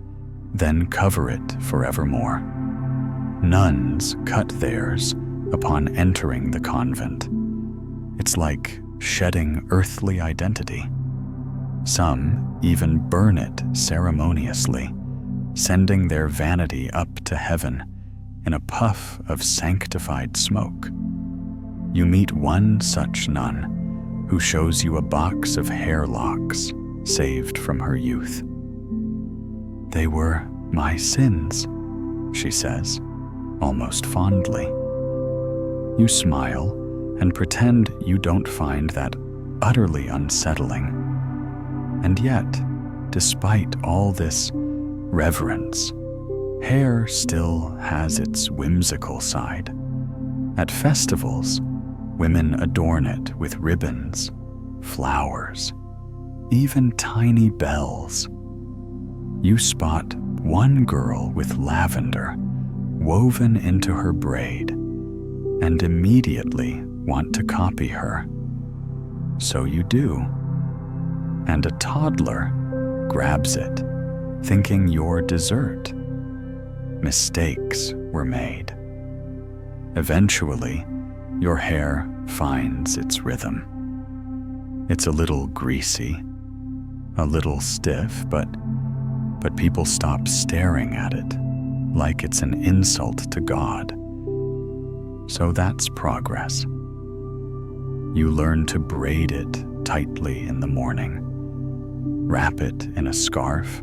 then cover it forevermore. Nuns cut theirs upon entering the convent. It's like shedding earthly identity. Some even burn it ceremoniously, sending their vanity up to heaven in a puff of sanctified smoke. You meet one such nun who shows you a box of hair locks saved from her youth. "They were my sins," she says, almost fondly. You smile and pretend you don't find that utterly unsettling. And yet, despite all this reverence, hair still has its whimsical side. At festivals, women adorn it with ribbons, flowers, even tiny bells. You spot one girl with lavender woven into her braid and immediately want to copy her. So you do. And a toddler grabs it, thinking you're dessert. Mistakes were made. Eventually, your hair finds its rhythm. It's a little greasy, a little stiff, but people stop staring at it like it's an insult to God. So that's progress. You learn to braid it tightly in the morning, wrap it in a scarf,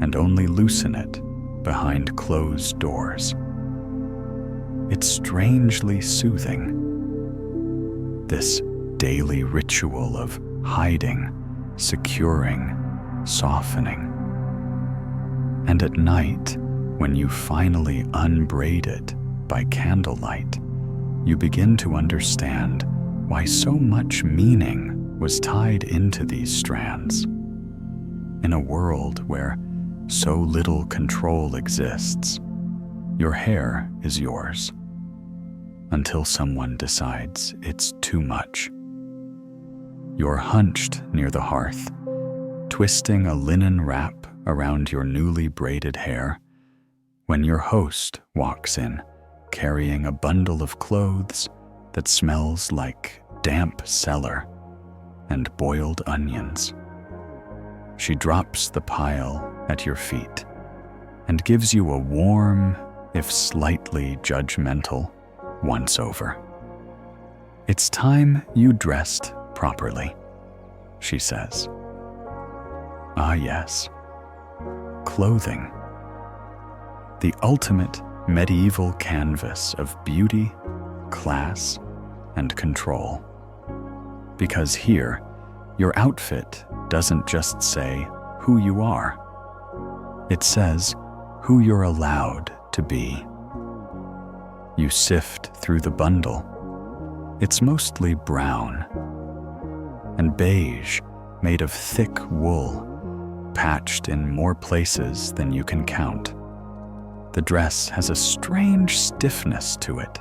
and only loosen it behind closed doors. It's strangely soothing. This daily ritual of hiding, securing, softening. And at night, when you finally unbraid it by candlelight, you begin to understand why so much meaning was tied into these strands. In a world where so little control exists, your hair is yours, until someone decides it's too much. You're hunched near the hearth, twisting a linen wrap around your newly braided hair, when your host walks in, carrying a bundle of clothes that smells like damp cellar and boiled onions. She drops the pile at your feet and gives you a warm, if slightly judgmental, once-over. "It's time you dressed properly," she says. Ah, yes. Clothing. The ultimate medieval canvas of beauty, class, and control. Because here, your outfit doesn't just say who you are. It says who you're allowed to be. You sift through the bundle. It's mostly brown and beige, made of thick wool, patched in more places than you can count. The dress has a strange stiffness to it,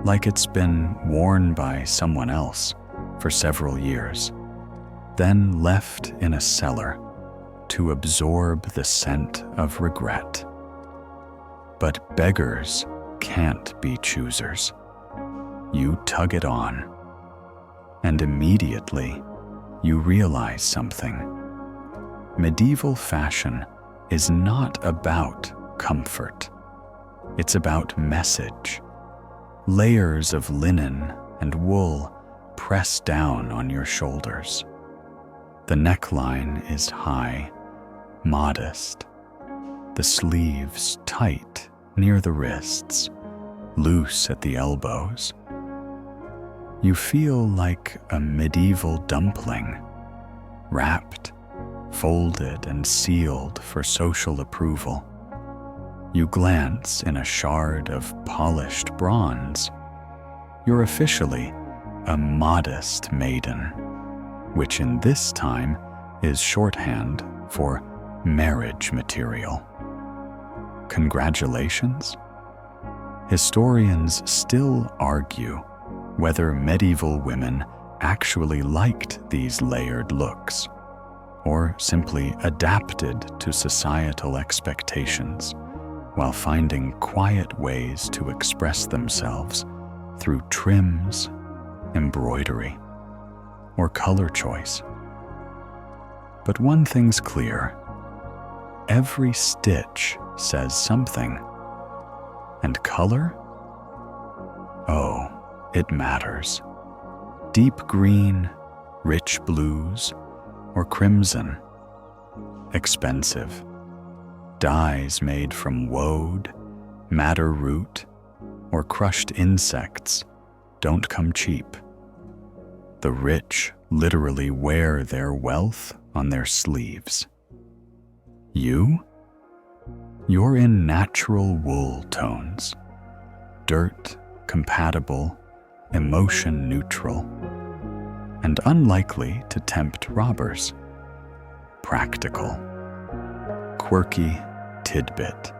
like it's been worn by someone else for several years, then left in a cellar to absorb the scent of regret. But beggars can't be choosers. You tug it on, and immediately you realize something. Medieval fashion is not about comfort. It's about message. Layers of linen and wool press down on your shoulders. The neckline is high, modest. The sleeves tight near the wrists, loose at the elbows. You feel like a medieval dumpling, wrapped, folded, and sealed for social approval. You glance in a shard of polished bronze. You're officially a modest maiden, which in this time is shorthand for marriage material. Congratulations? Historians still argue whether medieval women actually liked these layered looks, or simply adapted to societal expectations while finding quiet ways to express themselves through trims, embroidery, or color choice. But one thing's clear: every stitch says something. And color? Oh, it matters. Deep green, rich blues, or crimson. Expensive. Dyes made from woad, madder root, or crushed insects don't come cheap. The rich literally wear their wealth on their sleeves. You? You're in natural wool tones. Dirt compatible, emotion neutral, and unlikely to tempt robbers. Practical. Quirky tidbit.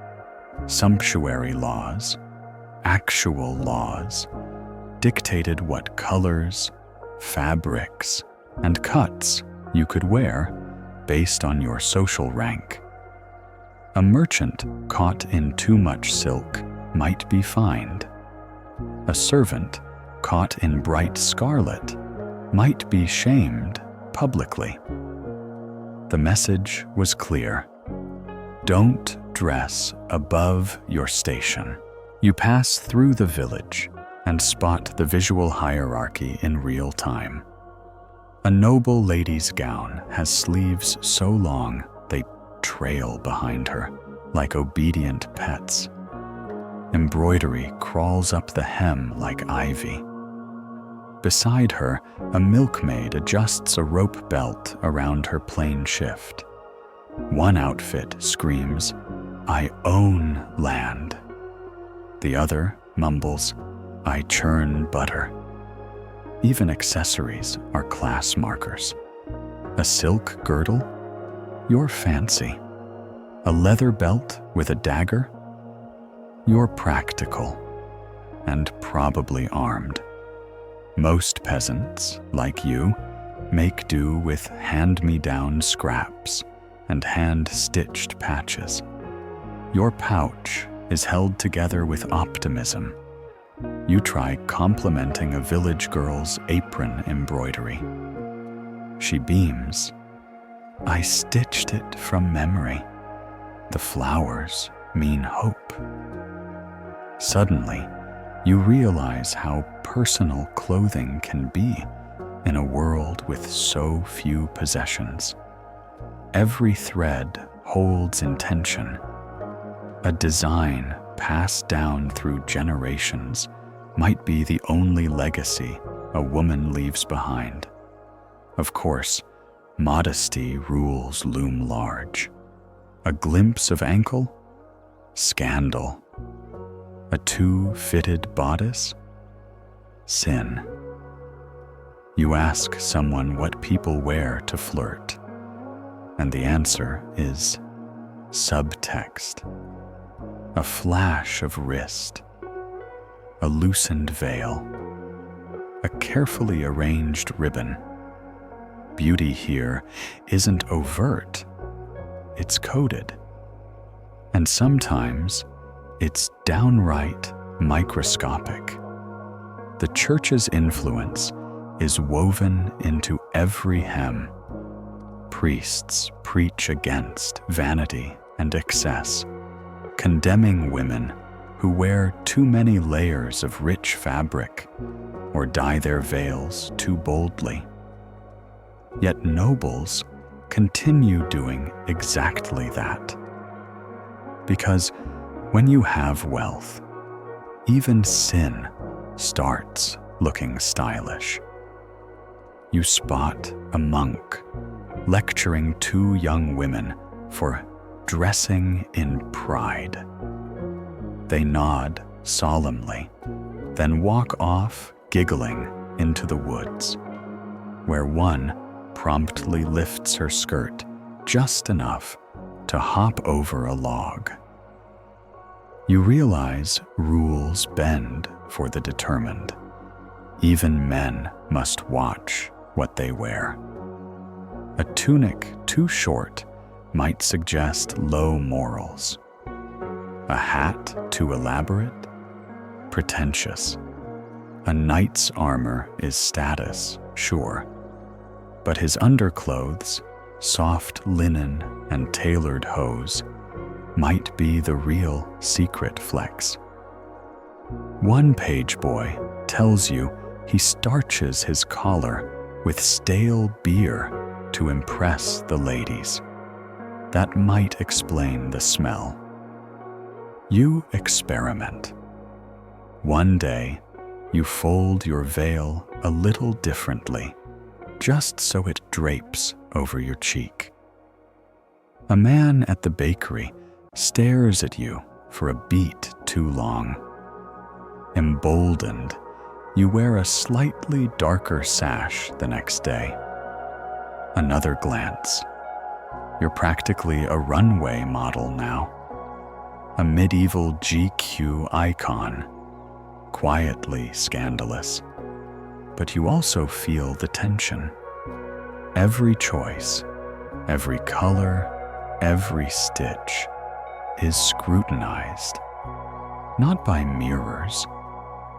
Sumptuary laws, actual laws, dictated what colors, fabrics, and cuts you could wear based on your social rank. A merchant caught in too much silk might be fined. A servant caught in bright scarlet might be shamed publicly. The message was clear. Don't dress above your station. You pass through the village and spot the visual hierarchy in real time. A noble lady's gown has sleeves so long they trail behind her like obedient pets. Embroidery crawls up the hem like ivy. Beside her, a milkmaid adjusts a rope belt around her plain shift. One outfit screams, "I own land." The other mumbles, "I churn butter." Even accessories are class markers. A silk girdle? You're fancy. A leather belt with a dagger? You're practical, and probably armed. Most peasants, like you, make do with hand-me-down scraps and hand-stitched patches. Your pouch is held together with optimism. You try complimenting a village girl's apron embroidery. She beams. "I stitched it from memory. The flowers mean hope." Suddenly, you realize how personal clothing can be in a world with so few possessions. Every thread holds intention. A design passed down through generations might be the only legacy a woman leaves behind. Of course, modesty rules loom large. A glimpse of ankle? Scandal. A too-fitted bodice? Sin. You ask someone what people wear to flirt, and the answer is subtext. a flash of wrist, a loosened veil, a carefully arranged ribbon. Beauty here isn't overt, it's coded. And sometimes it's downright microscopic. The church's influence is woven into every hem. Priests preach against vanity and excess, condemning women who wear too many layers of rich fabric or dye their veils too boldly. Yet nobles continue doing exactly that. Because when you have wealth, even sin starts looking stylish. You spot a monk lecturing two young women for dressing in pride. They nod solemnly, then walk off giggling into the woods, where one promptly lifts her skirt just enough to hop over a log. You realize rules bend for the determined. Even men must watch what they wear. A tunic too short might suggest low morals. A hat too elaborate? Pretentious. A knight's armor is status, sure, but his underclothes, soft linen and tailored hose, might be the real secret flex. One page boy tells you he starches his collar with stale beer to impress the ladies. That might explain the smell. You experiment. One day, you fold your veil a little differently, just so it drapes over your cheek. A man at the bakery stares at you for a beat too long. Emboldened, you wear a slightly darker sash the next day. Another glance. You're practically a runway model now. A medieval GQ icon, quietly scandalous. But you also feel the tension. Every choice, every color, every stitch is scrutinized, not by mirrors,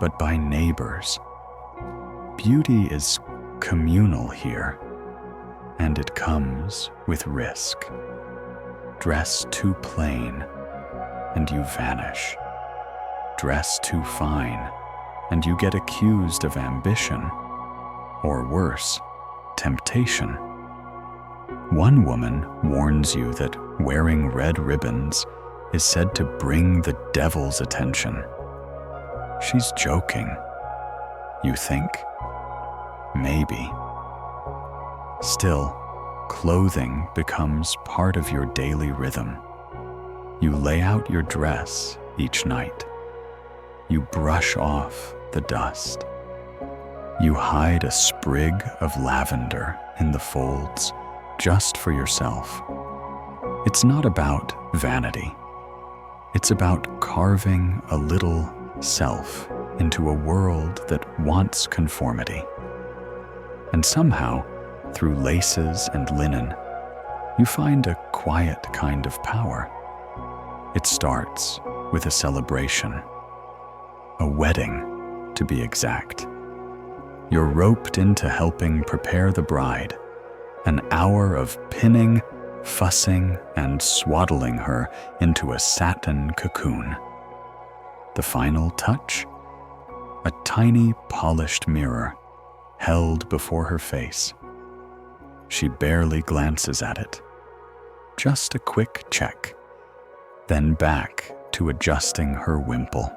but by neighbors. Beauty is communal here, and it comes with risk. Dress too plain, and you vanish. Dress too fine, and you get accused of ambition, or worse, temptation. One woman warns you that wearing red ribbons is said to bring the devil's attention. She's joking. You think? Maybe. Still, clothing becomes part of your daily rhythm. You lay out your dress each night. You brush off the dust. You hide a sprig of lavender in the folds just for yourself. It's not about vanity. It's about carving a little self into a world that wants conformity. And somehow, through laces and linen, you find a quiet kind of power. It starts with a celebration. A wedding, to be exact. You're roped into helping prepare the bride. An hour of pinning, fussing, and swaddling her into a satin cocoon. The final touch? A tiny polished mirror held before her face. She barely glances at it. Just a quick check, then back to adjusting her wimple.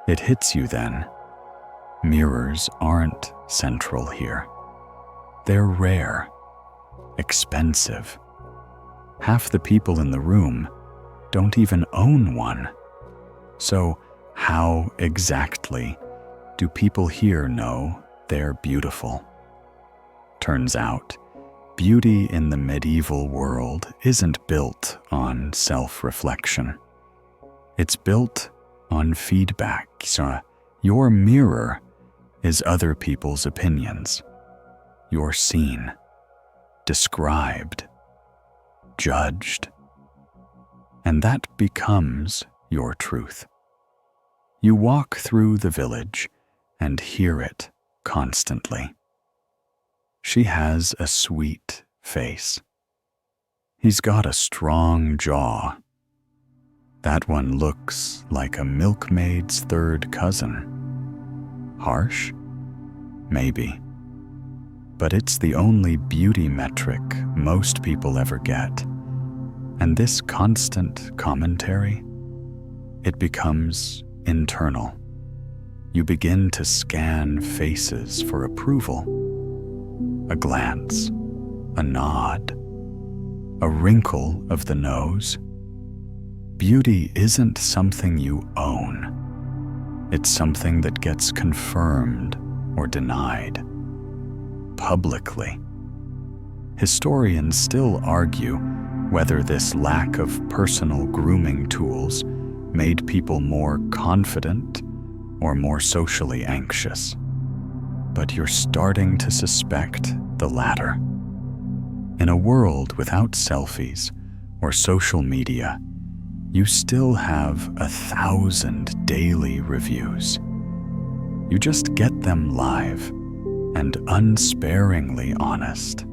It hits you then. Mirrors aren't central here. They're rare, expensive. Half the people in the room don't even own one. So how exactly do people here know they're beautiful? Turns out, beauty in the medieval world isn't built on self-reflection. It's built on feedback. So your mirror is other people's opinions. You're seen, described, judged, and that becomes your truth. You walk through the village and hear it constantly. She has a sweet face. He's got a strong jaw. That one looks like a milkmaid's third cousin. Harsh? Maybe. But it's the only beauty metric most people ever get. And this constant commentary, it becomes internal. You begin to scan faces for approval. A glance, a nod, a wrinkle of the nose. Beauty isn't something you own. It's something that gets confirmed or denied publicly. Historians still argue whether this lack of personal grooming tools made people more confident or more socially anxious. But you're starting to suspect the latter. In a world without selfies or social media, you still have 1,000 daily reviews. You just get them live and unsparingly honest.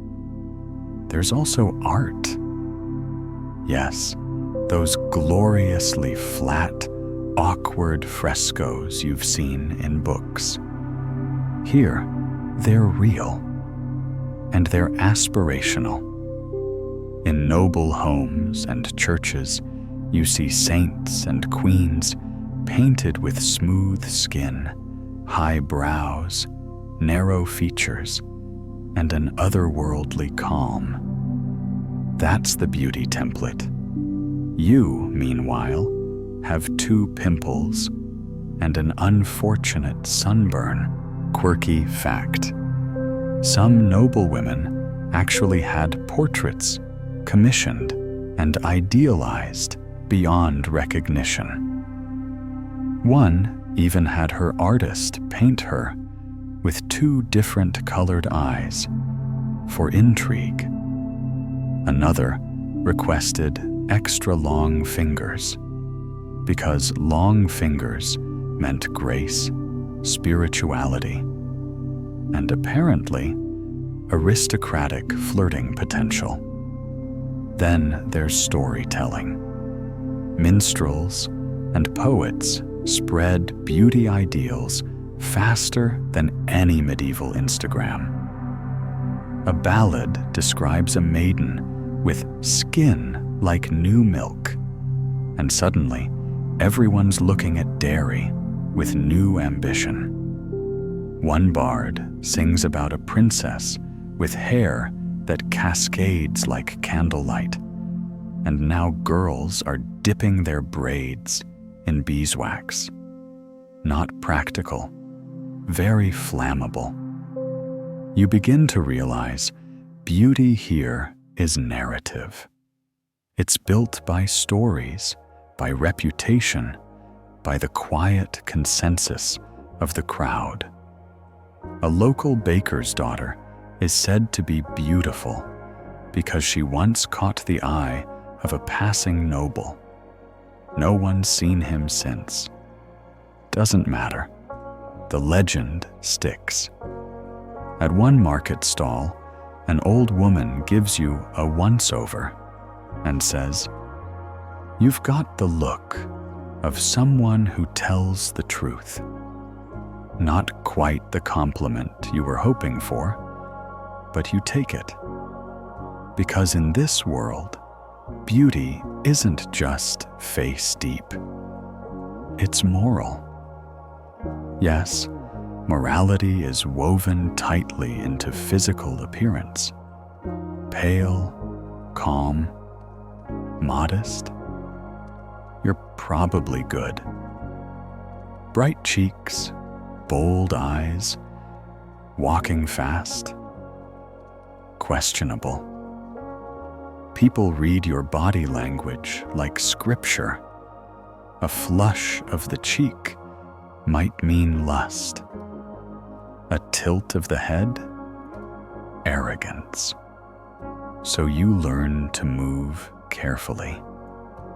There's also art. Yes, those gloriously flat, awkward frescoes you've seen in books. Here, they're real, and they're aspirational. In noble homes and churches, you see saints and queens painted with smooth skin, high brows, narrow features, and an otherworldly calm. That's the beauty template. You, meanwhile, have 2 pimples and an unfortunate sunburn. Quirky fact: some noblewomen actually had portraits commissioned and idealized beyond recognition. One even had her artist paint her with 2 different colored eyes for intrigue. Another requested extra long fingers because long fingers meant grace, spirituality, and apparently aristocratic flirting potential. Then there's storytelling. Minstrels and poets spread beauty ideals faster than any medieval Instagram. A ballad describes a maiden with skin like new milk, and suddenly everyone's looking at dairy with new ambition. One bard sings about a princess with hair that cascades like candlelight, and now girls are dipping their braids in beeswax. Not practical, very flammable. You begin to realize beauty here is narrative. It's built by stories, by reputation, by the quiet consensus of the crowd. A local baker's daughter is said to be beautiful because she once caught the eye of a passing noble. No one's seen him since. Doesn't matter. The legend sticks. At one market stall, an old woman gives you a once-over and says, "You've got the look of someone who tells the truth." Not quite the compliment you were hoping for, but you take it. Because in this world, beauty isn't just face deep. It's moral. Yes, morality is woven tightly into physical appearance. Pale, calm, modest. You're probably good. Bright cheeks, bold eyes, walking fast. Questionable. People read your body language like scripture. A flush of the cheek might mean lust. A tilt of the head, arrogance. So you learn to move carefully,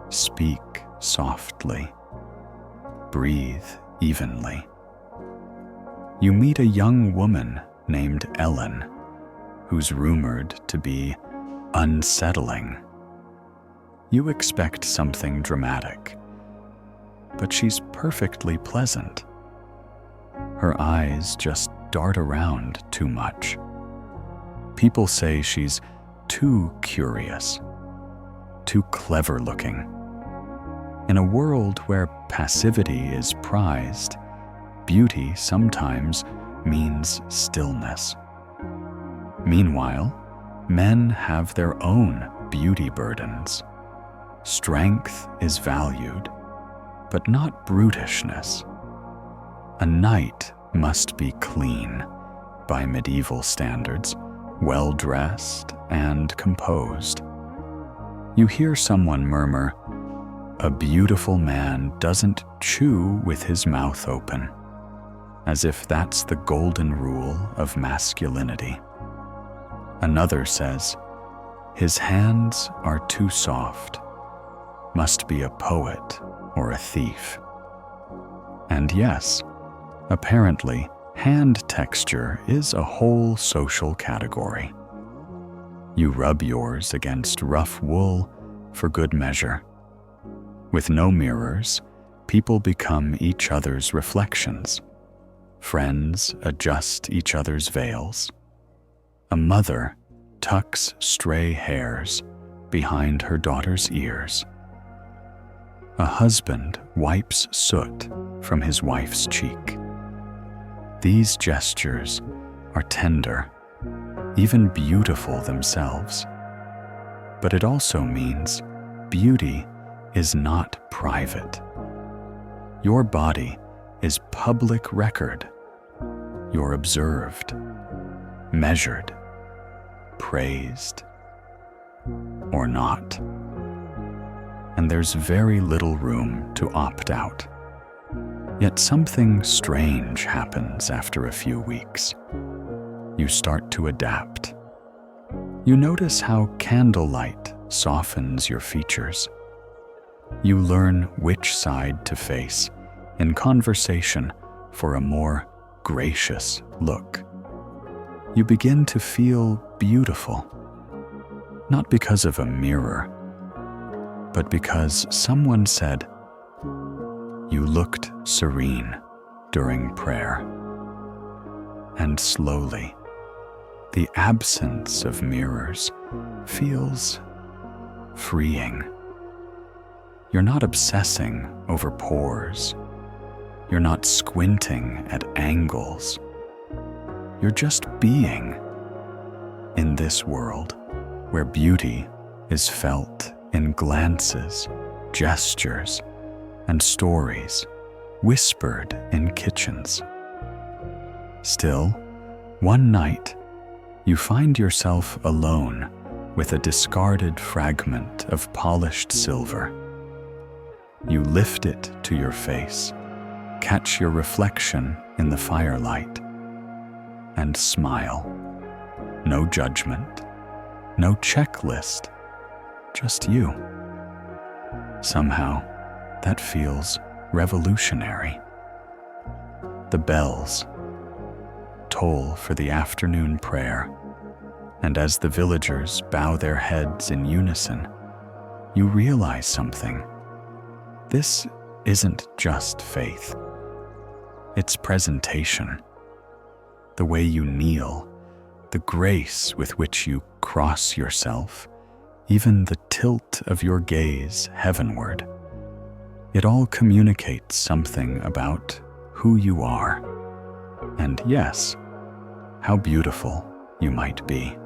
speak softly, breathe evenly. You meet a young woman named Ellen, who's rumored to be unsettling. You expect something dramatic, but she's perfectly pleasant. Her eyes just dart around too much. People say she's too curious, too clever-looking. In a world where passivity is prized, beauty sometimes means stillness. Meanwhile, men have their own beauty burdens. Strength is valued, but not brutishness. A knight must be clean, by medieval standards, well-dressed and composed. You hear someone murmur, "A beautiful man doesn't chew with his mouth open," as if that's the golden rule of masculinity. Another says, "His hands are too soft, must be a poet or a thief." And yes, apparently, hand texture is a whole social category. You rub yours against rough wool for good measure. With no mirrors, people become each other's reflections. Friends adjust each other's veils. A mother tucks stray hairs behind her daughter's ears. A husband wipes soot from his wife's cheek. These gestures are tender, even beautiful themselves. But it also means beauty is not private. Your body is public record. You're observed, measured, praised, or not. And there's very little room to opt out. Yet something strange happens after a few weeks. You start to adapt. You notice how candlelight softens your features. You learn which side to face in conversation for a more gracious look. You begin to feel beautiful, not because of a mirror, but because someone said, "You looked serene during prayer." And slowly, the absence of mirrors feels freeing. You're not obsessing over pores. You're not squinting at angles. You're just being in this world where beauty is felt in glances, gestures, and stories whispered in kitchens. Still, one night, you find yourself alone with a discarded fragment of polished silver. You lift it to your face, catch your reflection in the firelight, and smile. No judgment, no checklist, just you. Somehow, that feels revolutionary. The bells toll for the afternoon prayer, and as the villagers bow their heads in unison, you realize something. This isn't just faith. It's presentation. The way you kneel, the grace with which you cross yourself, even the tilt of your gaze heavenward. It all communicates something about who you are, and yes, how beautiful you might be.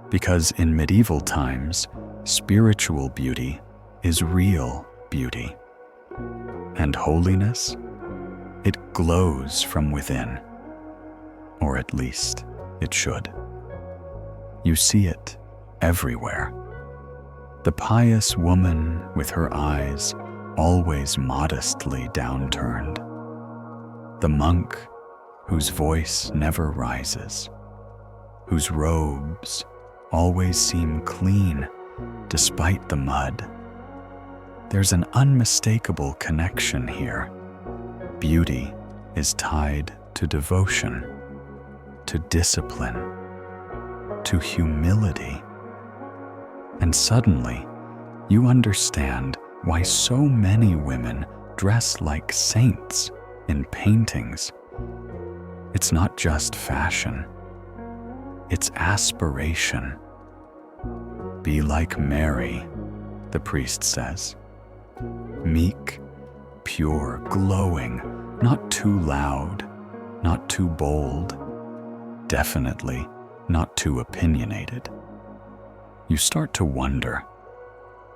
Because in medieval times, spiritual beauty is real beauty. And holiness, it glows from within. Or at least it should. You see it everywhere. The pious woman with her eyes always modestly downturned. The monk whose voice never rises, whose robes always seem clean despite the mud. There's an unmistakable connection here. Beauty is tied to devotion, to discipline, to humility. And suddenly, you understand why so many women dress like saints in paintings. It's not just fashion, it's aspiration. Be like Mary, the priest says. Meek, pure, glowing, not too loud, not too bold, definitely not too opinionated. You start to wonder,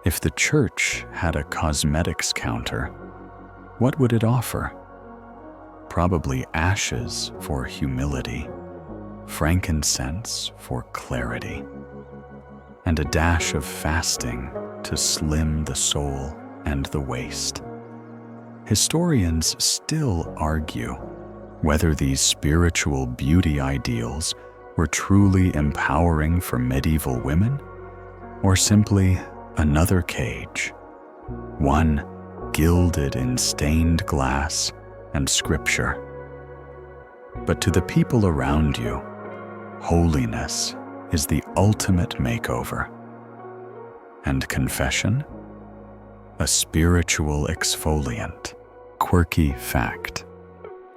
if the church had a cosmetics counter, what would it offer? Probably ashes for humility, frankincense for clarity, and a dash of fasting to slim the soul and the waist. Historians still argue whether these spiritual beauty ideals were truly empowering for medieval women, or simply another cage, one gilded in stained glass and scripture. But to the people around you, holiness is the ultimate makeover. And confession? A spiritual exfoliant. Quirky fact.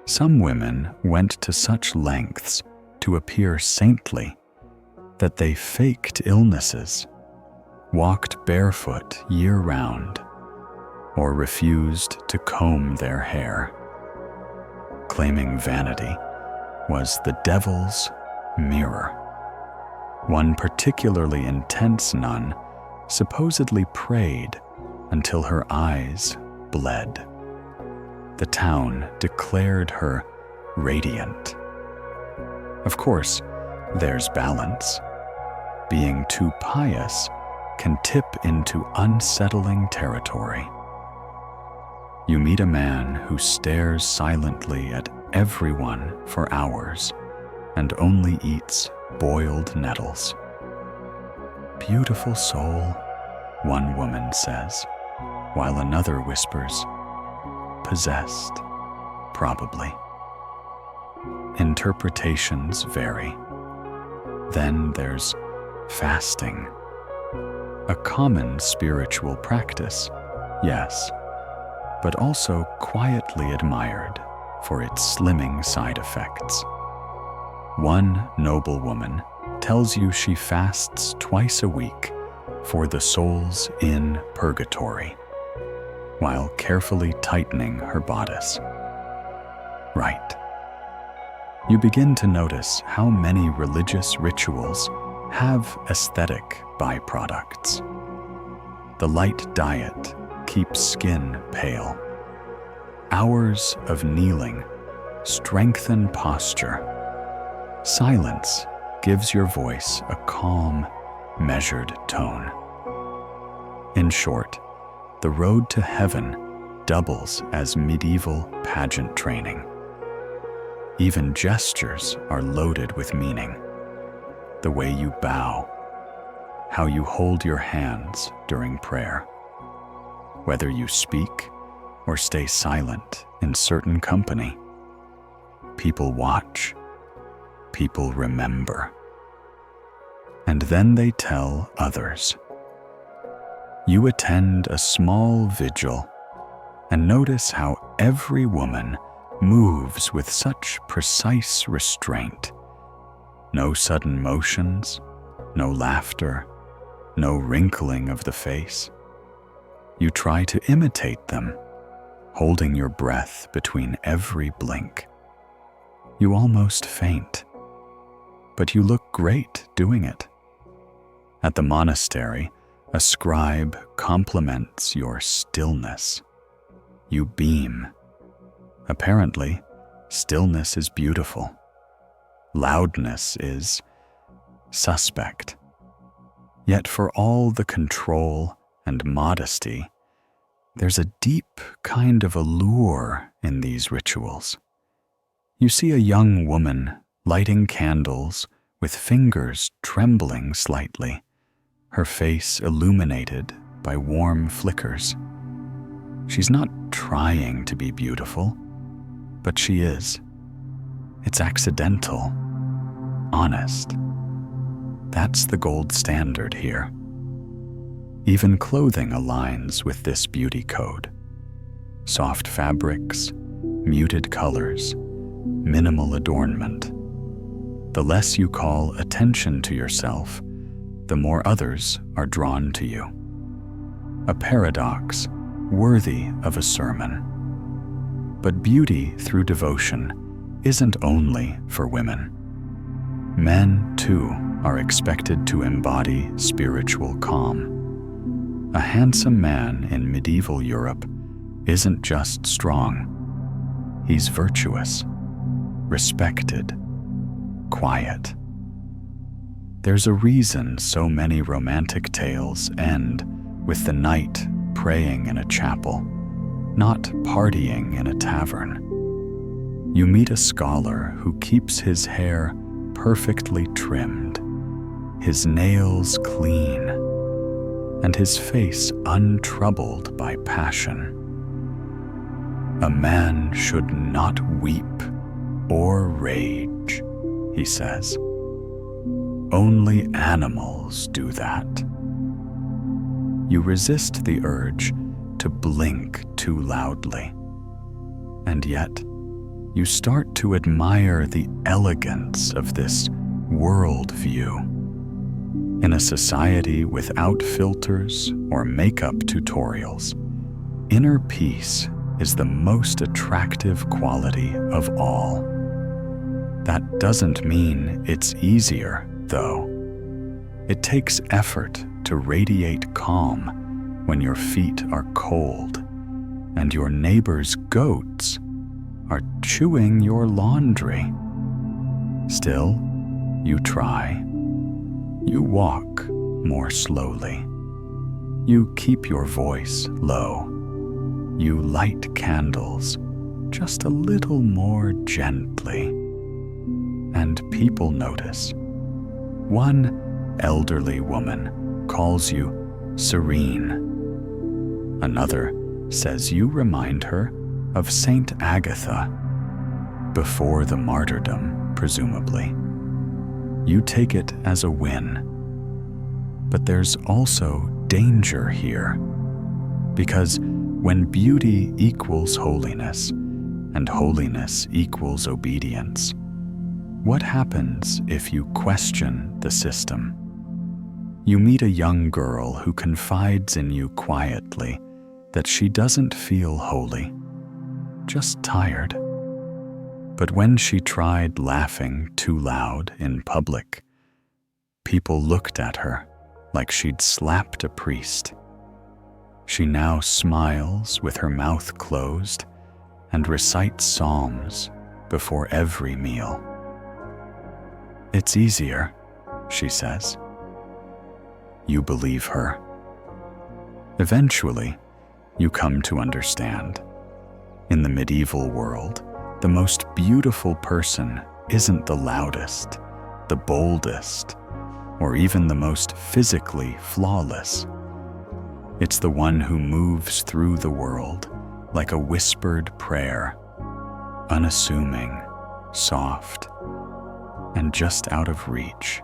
Some women went to such lengths to appear saintly that they faked illnesses, walked barefoot year-round, or refused to comb their hair, claiming vanity was the devil's mirror. One particularly intense nun supposedly prayed until her eyes bled. The town declared her radiant. Of course, there's balance. Being too pious can tip into unsettling territory. You meet a man who stares silently at everyone for hours and only eats boiled nettles. Beautiful soul, one woman says, while another whispers, possessed, probably. Interpretations vary. Then there's fasting. A common spiritual practice, yes, but also quietly admired for its slimming side effects. One noblewoman tells you she fasts twice a week for the souls in purgatory, while carefully tightening her bodice. Right. You begin to notice how many religious rituals have aesthetic byproducts. The light diet keeps skin pale. Hours of kneeling strengthen posture. Silence gives your voice a calm, measured tone. In short, the road to heaven doubles as medieval pageant training. Even gestures are loaded with meaning. The way you bow, how you hold your hands during prayer, whether you speak or stay silent in certain company. People watch, people remember, and then they tell others. You attend a small vigil and notice how every woman moves with such precise restraint. No sudden motions, no laughter, no wrinkling of the face. You try to imitate them, holding your breath between every blink. You almost faint, but you look great doing it. At the monastery, a scribe compliments your stillness. You beam. Apparently, stillness is beautiful. Loudness is suspect. Yet for all the control and modesty, There's a deep kind of allure in these rituals. You see a young woman lighting candles with fingers trembling slightly, her face illuminated by warm flickers. She's not trying to be beautiful, but she is. It's accidental, honest. That's the gold standard here. Even clothing aligns with this beauty code. Soft fabrics, muted colors, minimal adornment. The less you call attention to yourself, the more others are drawn to you. A paradox worthy of a sermon. But beauty through devotion isn't only for women. Men, too, are expected to embody spiritual calm. A handsome man in medieval Europe isn't just strong. He's virtuous, respected, quiet. There's a reason so many romantic tales end with the knight praying in a chapel, not partying in a tavern. You meet a scholar who keeps his hair perfectly trimmed, his nails clean, and his face untroubled by passion. A man should not weep or rage, he says. Only animals do that. You resist the urge to blink too loudly, and yet you start to admire the elegance of this world view. In a society without filters or makeup tutorials, inner peace is the most attractive quality of all. That doesn't mean it's easier, though. It takes effort to radiate calm when your feet are cold and your neighbor's goats are chewing your laundry. Still, you try. You walk more slowly. You keep your voice low. You light candles just a little more gently. And people notice. One elderly woman calls you serene. Another says you remind her of Saint Agatha, before the martyrdom, presumably. You take it as a win. But there's also danger here, because when beauty equals holiness, and holiness equals obedience, what happens if you question the system? You meet a young girl who confides in you quietly that she doesn't feel holy, just tired. But when she tried laughing too loud in public, people looked at her like she'd slapped a priest. She now smiles with her mouth closed and recites psalms before every meal. It's easier, she says. You believe her. Eventually, you come to understand. In the medieval world, the most beautiful person isn't the loudest, the boldest, or even the most physically flawless. It's the one who moves through the world like a whispered prayer, unassuming, soft, and just out of reach.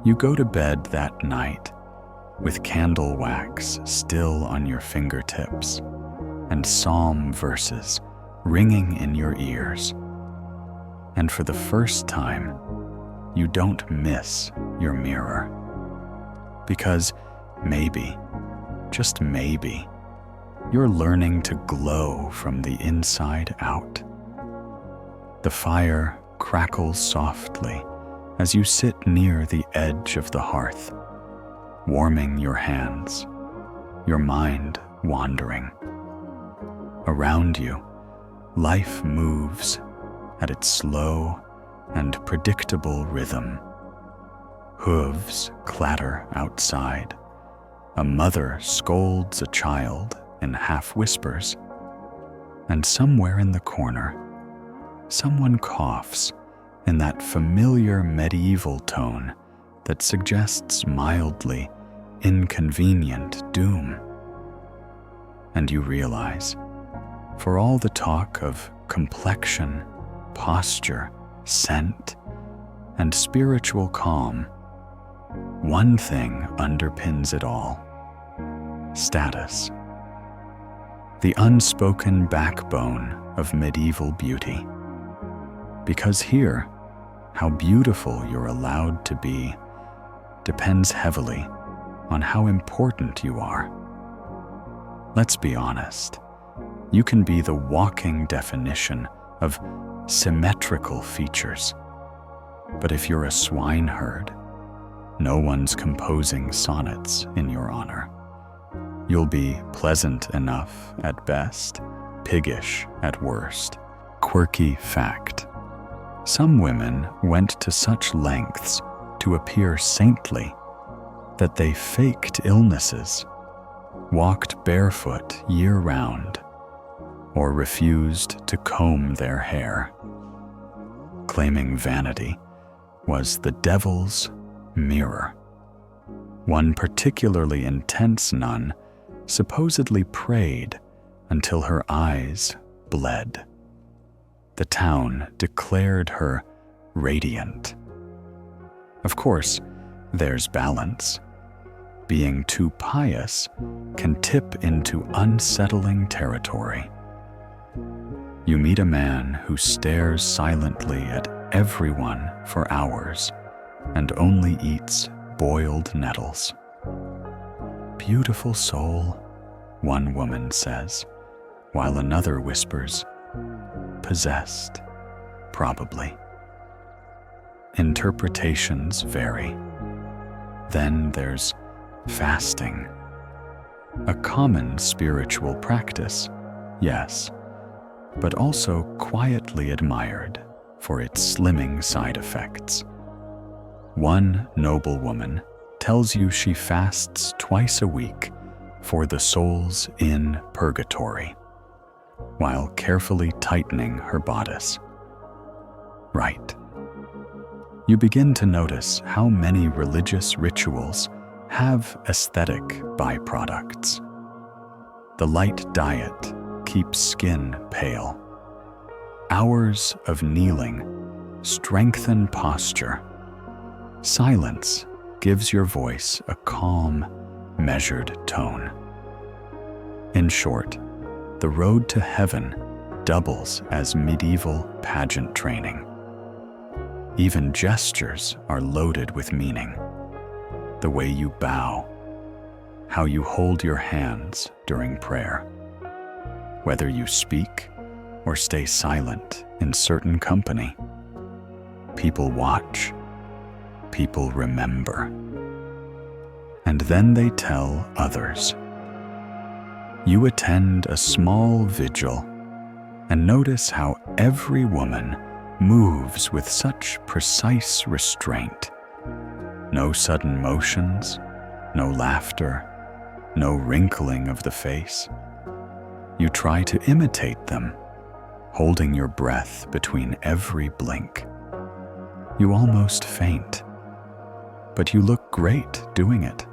You go to bed that night with candle wax still on your fingertips and psalm verses ringing in your ears. And for the first time, you don't miss your mirror. Because maybe, just maybe, you're learning to glow from the inside out. The fire crackles softly as you sit near the edge of the hearth, warming your hands, your mind wandering. Around you, life moves at its slow and predictable rhythm. Hooves clatter outside. A mother scolds a child in half whispers. And somewhere in the corner, someone coughs in that familiar medieval tone that suggests mildly inconvenient doom. And you realize, for all the talk of complexion, posture, scent, and spiritual calm, one thing underpins it all: status. The unspoken backbone of medieval beauty. Because here, how beautiful you're allowed to be depends heavily on how important you are. Let's be honest, you can be the walking definition of symmetrical features. But if you're a swineherd, no one's composing sonnets in your honor. You'll be pleasant enough at best, piggish at worst. Quirky fact: some women went to such lengths to appear saintly that they faked illnesses, walked barefoot year-round, or refused to comb their hair. Claiming vanity was the devil's mirror. One particularly intense nun supposedly prayed until her eyes bled. The town declared her radiant. Of course, there's balance. Being too pious can tip into unsettling territory. You meet a man who stares silently at everyone for hours and only eats boiled nettles. "Beautiful soul," one woman says, while another whispers, "Possessed, probably." Interpretations vary. Then there's fasting. A common spiritual practice, yes, but also quietly admired for its slimming side effects. One noblewoman tells you she fasts twice a week for the souls in purgatory, while carefully tightening her bodice. Right. You begin to notice how many religious rituals have aesthetic byproducts. The light diet keeps skin pale. Hours of kneeling strengthen posture. Silence gives your voice a calm, measured tone. In short, the road to heaven doubles as medieval pageant training. Even gestures are loaded with meaning. The way you bow, how you hold your hands during prayer, whether you speak or stay silent in certain company. People watch, people remember, and then they tell others. You attend a small vigil and notice how every woman moves with such precise restraint. No sudden motions, no laughter, no wrinkling of the face. You try to imitate them, holding your breath between every blink. You almost faint, but you look great doing it.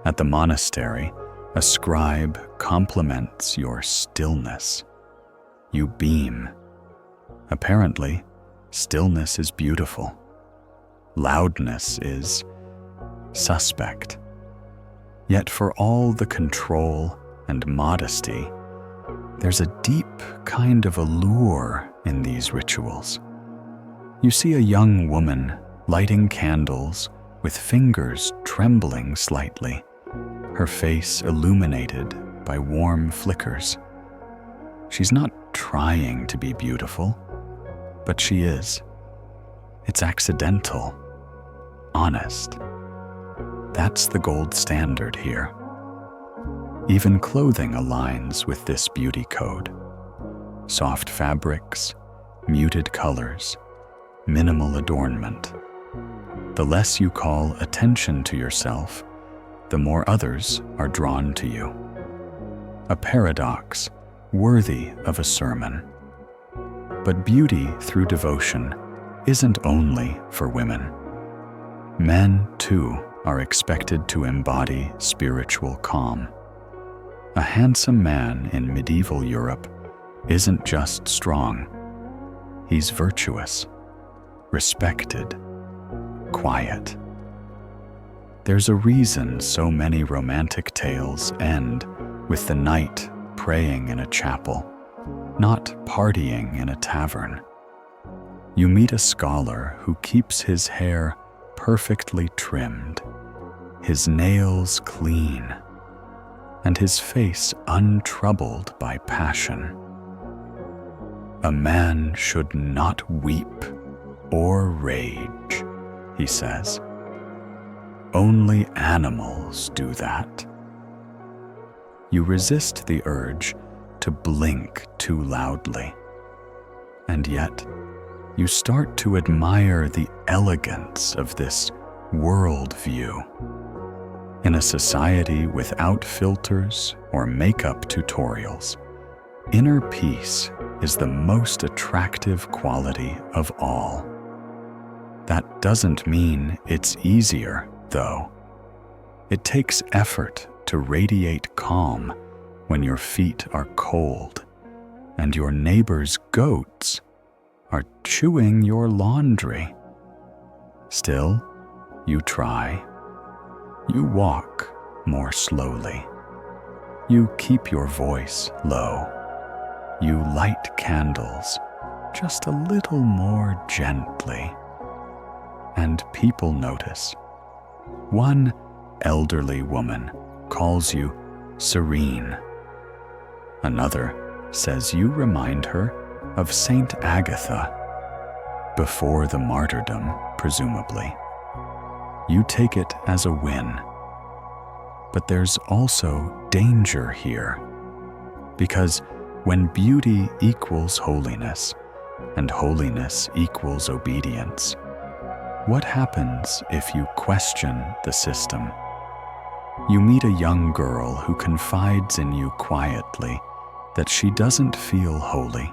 At the monastery, a scribe compliments your stillness. You beam. Apparently, stillness is beautiful. Loudness is suspect. Yet for all the control and modesty, there's a deep kind of allure in these rituals. You see a young woman lighting candles with fingers trembling slightly, her face illuminated by warm flickers. She's not trying to be beautiful, but she is. It's accidental, honest. That's the gold standard here. Even clothing aligns with this beauty code. Soft fabrics, muted colors, minimal adornment. The less you call attention to yourself, the more others are drawn to you. a paradox worthy of a sermon. But beauty through devotion isn't only for women. Men, too, are expected to embody spiritual calm. A handsome man in medieval Europe isn't just strong. He's virtuous, respected, quiet. There's a reason so many romantic tales end with the knight praying in a chapel, not partying in a tavern. You meet a scholar who keeps his hair perfectly trimmed, his nails clean, and his face untroubled by passion. A man should not weep or rage, he says. Only animals do that. You resist the urge to blink too loudly, and yet you start to admire the elegance of this worldview. In a society without filters or makeup tutorials, inner peace is the most attractive quality of all. That doesn't mean it's easier, though. It takes effort to radiate calm when your feet are cold and your neighbor's goats are chewing your laundry. Still, you try. You walk more slowly. You keep your voice low. You light candles just a little more gently. And people notice. One elderly woman calls you serene. Another says you remind her of Saint Agatha, before the martyrdom, presumably. You take it as a win. But there's also danger here, because when beauty equals holiness, and holiness equals obedience, what happens if you question the system? You meet a young girl who confides in you quietly that she doesn't feel holy,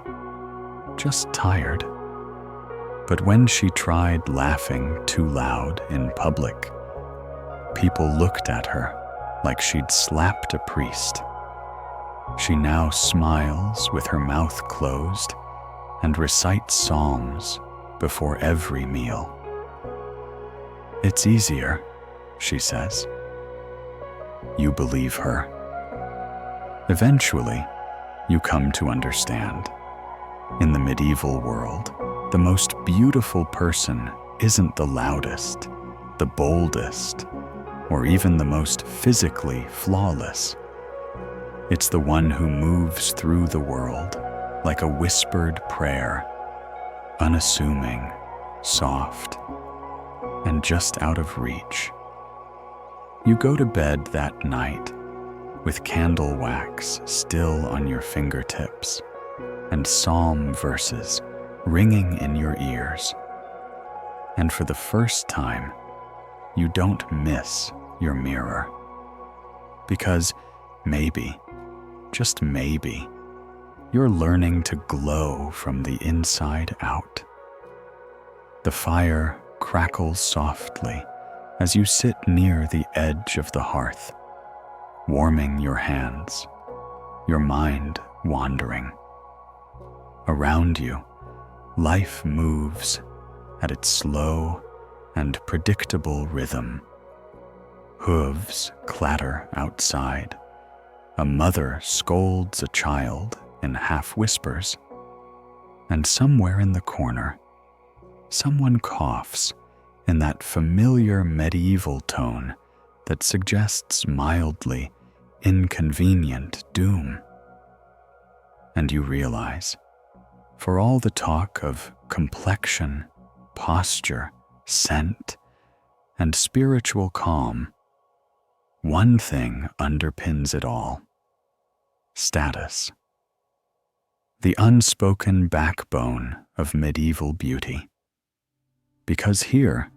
just tired. But when she tried laughing too loud in public, people looked at her like she'd slapped a priest. She now smiles with her mouth closed and recites psalms before every meal. It's easier, she says. You believe her. Eventually, you come to understand. In the medieval world, the most beautiful person isn't the loudest, the boldest, or even the most physically flawless. It's the one who moves through the world like a whispered prayer, unassuming, soft, and just out of reach. You go to bed that night with candle wax still on your fingertips and psalm verses ringing in your ears. And for the first time, you don't miss your mirror. Because maybe, just maybe, you're learning to glow from the inside out. The fire crackles softly as you sit near the edge of the hearth, warming your hands, your mind wandering. Around you, life moves at its slow and predictable rhythm. Hooves clatter outside. A mother scolds a child in half whispers. And somewhere in the corner, someone coughs in that familiar medieval tone that suggests mildly inconvenient doom. And you realize, for all the talk of complexion, posture, scent, and spiritual calm, one thing underpins it all: status. The unspoken backbone of medieval beauty. Because here,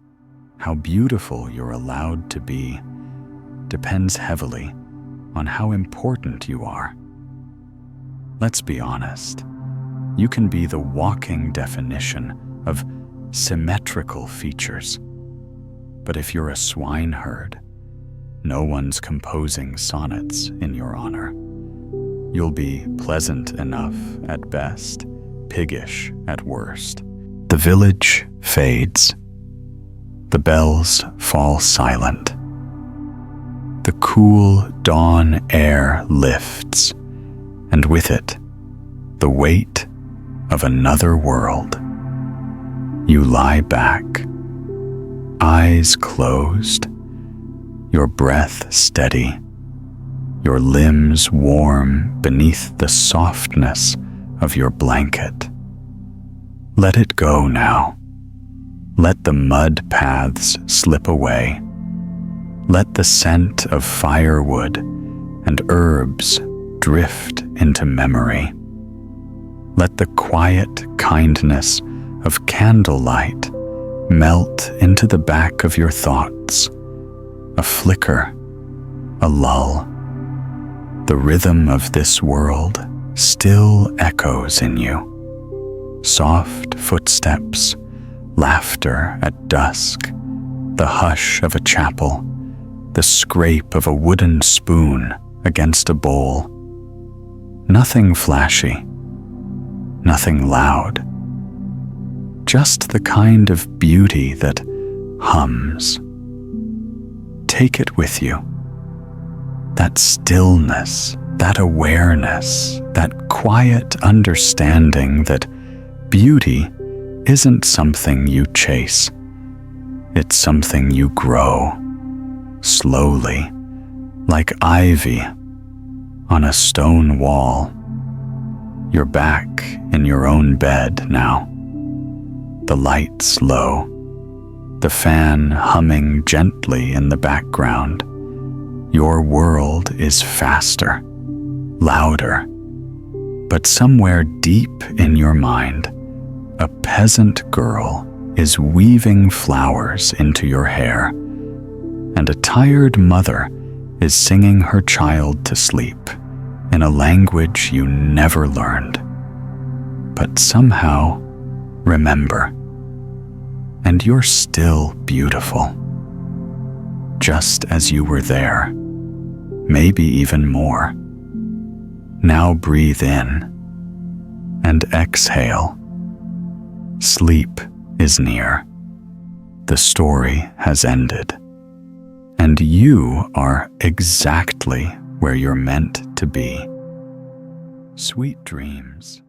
how beautiful you're allowed to be depends heavily on how important you are Let's be honest. You can be the walking definition of symmetrical features. But if you're a swineherd, no one's composing sonnets in your honor. You'll be pleasant enough at best, piggish at worst. The village fades. The bells fall silent. The cool dawn air lifts, and with it, the weight of another world. You lie back, eyes closed, your breath steady, your limbs warm beneath the softness of your blanket. Let it go now. Let the mud paths slip away. Let the scent of firewood and herbs drift into memory. Let the quiet kindness of candlelight melt into the back of your thoughts. A flicker, a lull. The rhythm of this world still echoes in you. Soft footsteps, laughter at dusk, the hush of a chapel, the scrape of a wooden spoon against a bowl. Nothing flashy, nothing loud. Just the kind of beauty that hums. Take it with you. That stillness, that awareness, that quiet understanding that beauty isn't something you chase. It's something you grow, slowly, like ivy on a stone wall. You're back in your own bed now. The lights low, the fan humming gently in the background. Your world is faster, louder, but somewhere deep in your mind, a peasant girl is weaving flowers into your hair, and a tired mother is singing her child to sleep in a language you never learned, but somehow remember. And you're still beautiful, just as you were there, maybe even more. Now breathe in and exhale. Sleep is near. The story has ended, and you are exactly where you're meant to be. Sweet dreams.